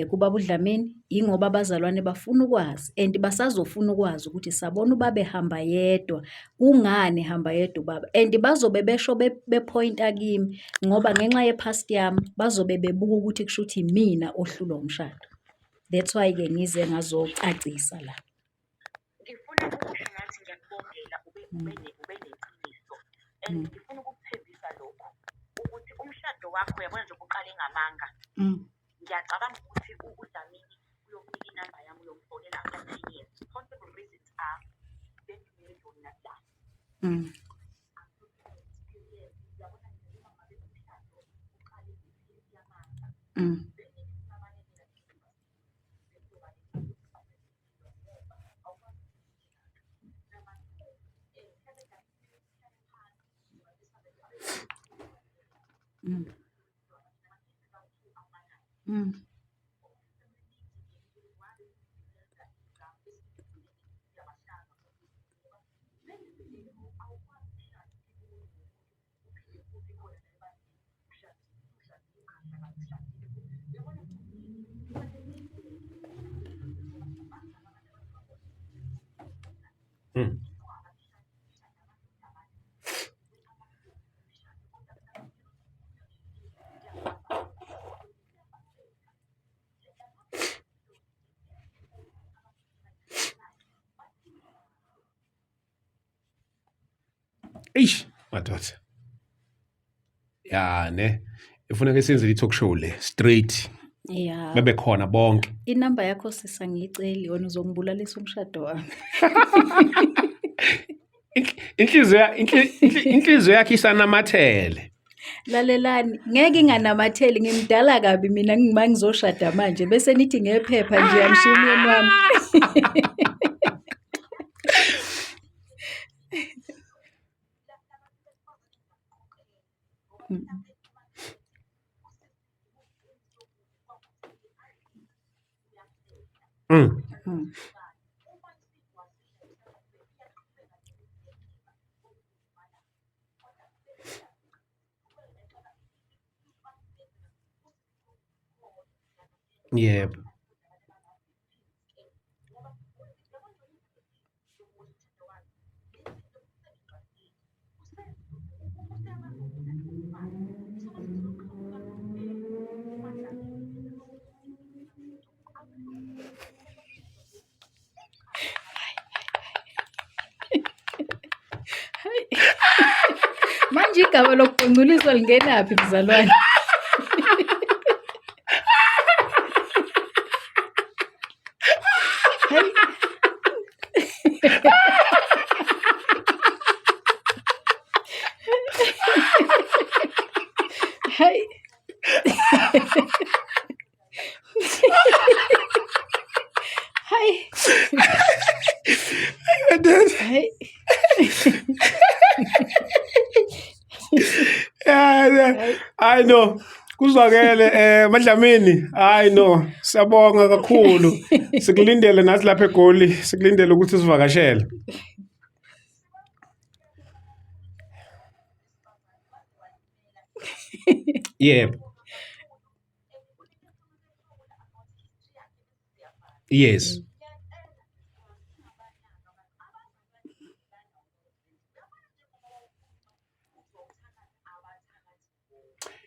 kuBaba uDlamini ingoba abazalwane bafuna ukwazi and basazofuna ukwazi ukuthi sabona ubaba ehamba yedwa, kungani ehamba yedwa ubaba, and bazobe besho bephoyinta kimi ngoba ngenxa ye-past yami bazobe bebuka ukuthi kusho ukuthi mina ohlulwa umshado. That's why-ke ngize ngazocacisa la. Ngifuna ukusho ngathi ngiyakubongela ubeneqiniso and ngifuna ukukuthembisa lokhu ukuthi umshado wakho uyabona nje uqale ngamanga. Ngiyacabanga ukuthi uDlamini uyokunika inamba yami uyomfonela after 9 years. Possible reasons are bengingeke yona la. Eish, madoda. Ya ne, ifuneka senzele i-talk show le straight. Yeah. Bebe khona bonke. Inamba yakho sisangiceli yona uzongibulalisa umshado wami. Inhliziyo yakhe isanamathele. Lalelani, ngeke inganamatheli, ngimdala kabi mina uma ngizoshada manje bese nithi ngephepha nje angishiya umyeni wami. Yebo. Manje igama lokuqunculiswa lingenaphi mzalwane? Hayi. Hayi. Hayi no. Kuzwakele Madlamini. Hayi no. Siyabonga kakhulu. Sikulindele nathi lapha eGoli. Sikulindele ukuthi sivakashele. Yebo. Yes.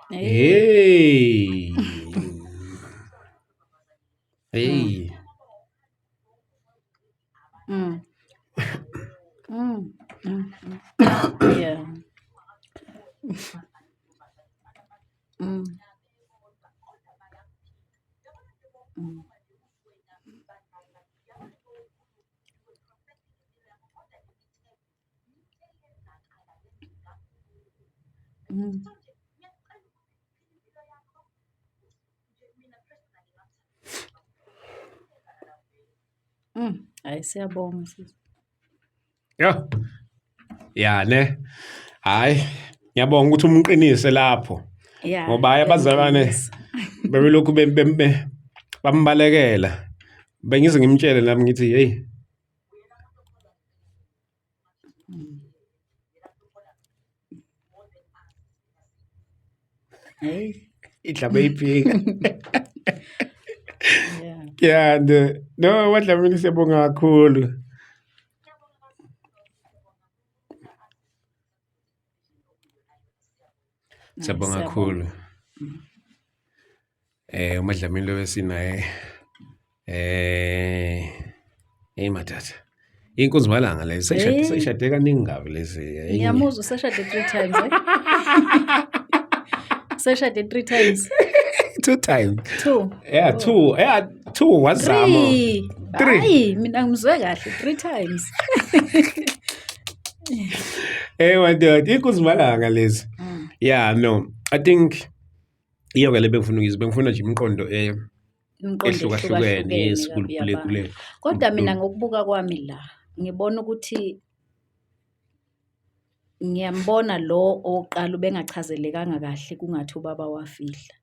Hey. Hey. Yeah. Hayi siyabonga sisi. Yo. Ya ne. Hayi, ngiyabonga ukuthi umqinise lapho. Yeah. Ngoba abazalwane bebelokhu bambalekela. Bengize ngimtshele nami ngithi hey. Hey. Idlabe iphika. Yeah. Yeah, no Madlamini siyabonga kakhulu. Siyabonga kakhulu. uMadlamini lo wesinaye mathatha. Inkunzi malanga le seshade kaningi ngabe lezi. Ngiyamuzwa useshade 3 times Seshade 3 times. 2 times. 2. Yeah, 2. Yeah, 2 wazama. 3. Hayi, mina ngimzwe kahle 3 times. Madoda, inkunzi malanga lezi. Yeah, no. I think iyo ke bengifuna nje imiqondo ehlukahlukene yesikhulekule. Kodwa mina ngokubuka kwami la ngibona ukuthi ngiyambona lo oqala ubengachazelekanga kahle kungathi ubaba wafihla.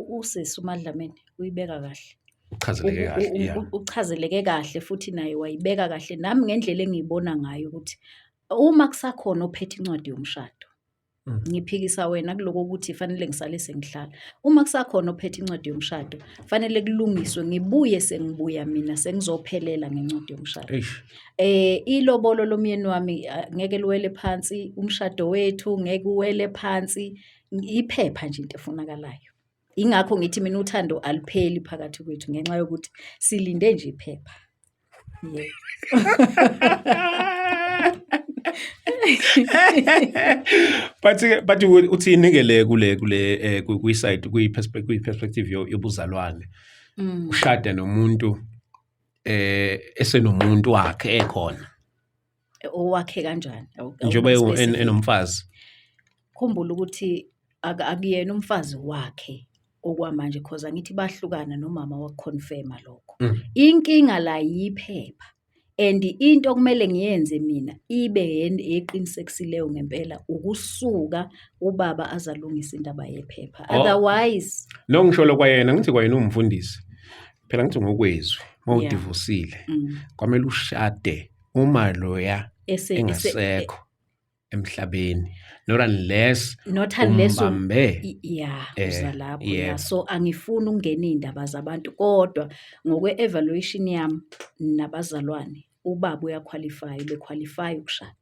Usisi uMadlamini uyibeka kahle. Uchazeleke kahle, yeah. Uchazeleke kahle futhi naye wayibeka kahle nami ngendlela engiyibona ngayo ukuthi uma kusakhona ophethe incwadi yomshado. Ngiphikisa wena kuloko ukuthi fanele ngisale sengihlala. Uma kusakhona ophethe incwadi yomshado, fanele kulungiswe ngibuye sengibuya mina sengizophelela ngencwadi yomshado. Ilobolo lomyeni wami ngeke liwele phansi, umshado wethu ngeke uwele phansi, iphepha nje into efunakalayo. Ingakho ngithi mina uthando alipheli phakathi kwethu ngenxa yokuthi silinde nje iphepha. Yebo. But uthi inikele kule kwi-side kwi-perspective yobuzalwane. Ushada nomuntu esenomuntu wakhe ekhona. Owakhe kanjani? Njoba enomfazi. Khumbula ukuthi akuyena umfazi wakhe okwamanje because angithi bahlukana nomama wakuconfirma lokho. Inkinga la yiphepha. And into okumele ngiyenze mina ibe eqinisekisileyo ngempela ukusuka ubaba azalungisa indaba yephepha. Otherwise no ngisho lokwayena ngithi kwayena umfundisi. Phela ngithi ngokwezwi mawudivosile kwamele ushade uma loya engasekho emhlabeni. Not unless umbambe. Yeah, uzalapho. Yeah. So angifuni ukungena indaba zabantu kodwa ngokwe-evaluation yami nabazalwane ubaba uyaqualify bequalify ukushada.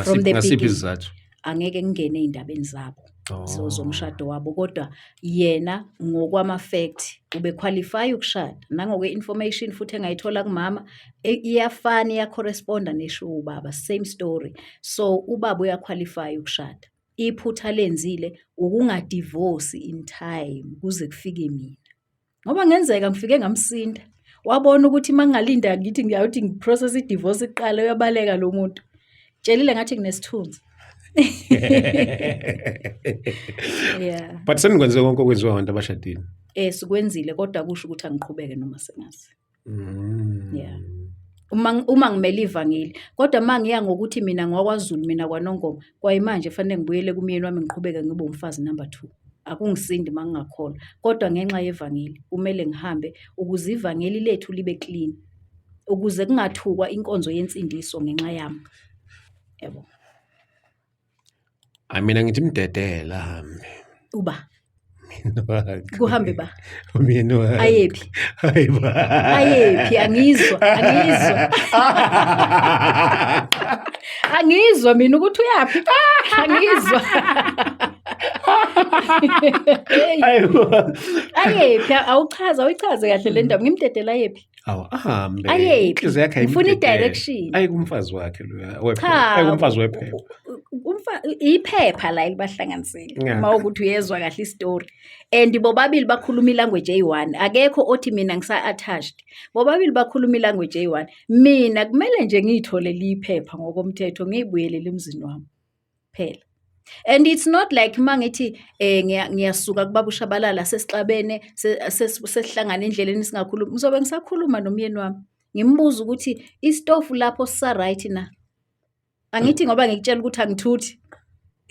From the beginning. Angeke ngingene eindabeni zabo. So zomshado wabo kodwa yena ngokwama fact ube qualify ukushada nangokwe-information futhi engayithola kumama iyafana iya-corresponda nesho ubaba same story. So ubaba uyaqualify ukushada. Iphutha lenzile ukungadivorce in time kuze kufike mina. Ngoba ngenzeka ngifike ngamsinda. Wabona ukuthi mangalinda ngithi ngiyathi ngiprocess idivorce iqala uyabaleka lo muntu. Tshelile ngathi kunesithunzi. Yeah. But senikwenze konke okwenziwa abantu abashadile. Sikwenzile kodwa kusho ukuthi angiqhubeke noma sengazi. Yeah. Mm. Uma ngimele ivangeli kodwa mangiya ngokuthi mina ngwakwaZulu mina kwaNongoma kwayimanje fanele ngibuyele kumyeni wami ngiqhubeke ngibe umfazi number 2 akungisindi mangingakholwa kodwa ngenxa yevangeli kumele ngihambe ukuze ivangeli lethu libe clean ukuze kungathukwa inkonzo yensindiso ngenxa yami yebo Mina ngithi mdedela hambe. uba Mina kuhambe ba mina ayephi hayiba ayephi angizwa mina ukuthi uyapi angizwa ayephi awuyichaze kahle le ndaba ngimdedela ayephi ahambe ayephi inhliziyo yakhe ngifuna i-direction ayikumfazi wakhe lo cha ayikumfazi wephepha iphepha la elibahlanganisile Yeah. uma ukuthi uyezwa kahle istory and bobabili bakhuluma ilanguage eyi-1 akekho othi mina ngisa-attached bobabili bakhuluma ilanguage eyi-1 mina kumele nje ngiyitholele iphepha ngokomthetho ngiyibuyelele emzini wami phela and it's not like mangithi ngiyasuka kubaba uShabalala sesixabene sesihlangana endleleni singakhulumi ngizobe ngisakhuluma nomyeni wami ngimbuza ukuthi istofu lapho sisa right na angithi ngoba ngikutshela ukuthi angithuthi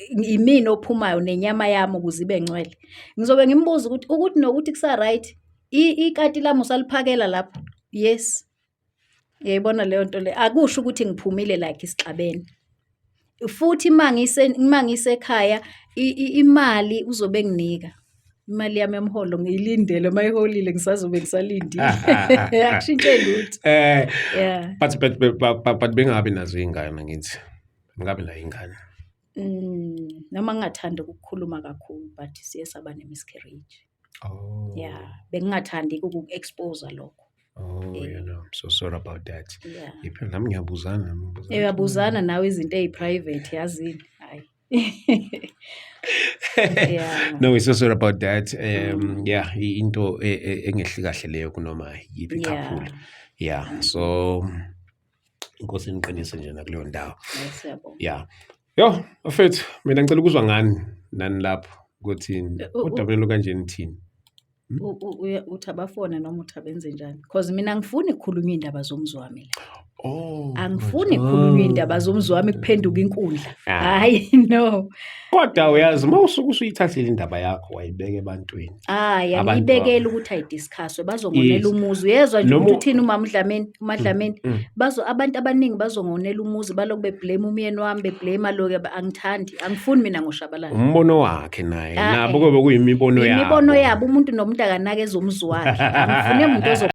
imini ophumayo nenyama yami ukuze ibe ngcwele ngizobe ngimbuza ukuthi nokuthi kusa right ikati lami usaliphakela lapho yes yayibona leyo nto le akusho ukuthi ngiphumile like isixabene futhi mangisekhaya imali uzobe nginika imali yami yomholo ngiyilindele mayiholile ngisazobe ngisalindile akushintshe lutho yeah but bengabi nazo ingane ngithi ngabe la ingane noma ngingathanda ukukhuluma kakhulu but siye saba ne-miscarriage yeah bengingathandi uku-expose lokho you know so sorry about that yeah iphela nami ngiyabuzana uyabuzana nawe izinto eyi-private yazini hayi yeah no we're so sorry about that yeah into engehli kahle leyo kunoma yipi kakhulu yeah so inkosi niqinise nje nakuleyo ndawo yeah yo mfethu mina ngicela ukuzwa ngani nani lapho ukuthi udabulelo kanjeni thini uthi abafona noma uthi abenze njani because mina angifuni ukukhuluma indaba zomzi wami la angifuni ukukhuluma indaba zomzi wami kuphenduka inkundla hayi no kodwa uyazi mawusuka usuyithathile indaba yakho wayibeka ebantwini yangiyibekela ukuthi ayidiscusswe bazongonela umuzi uyezwa nje ukuthi uthini uMadlamini abantu abaningi bazongonela umuzi balokhu beblame umyeni wami beblame lo angithandi angifuni mina ngoShabalala umbono wakhe naye nabo kube kuyimibono yabo umuntu nomuntu akanake ezomzi wakhe angifuni umuntu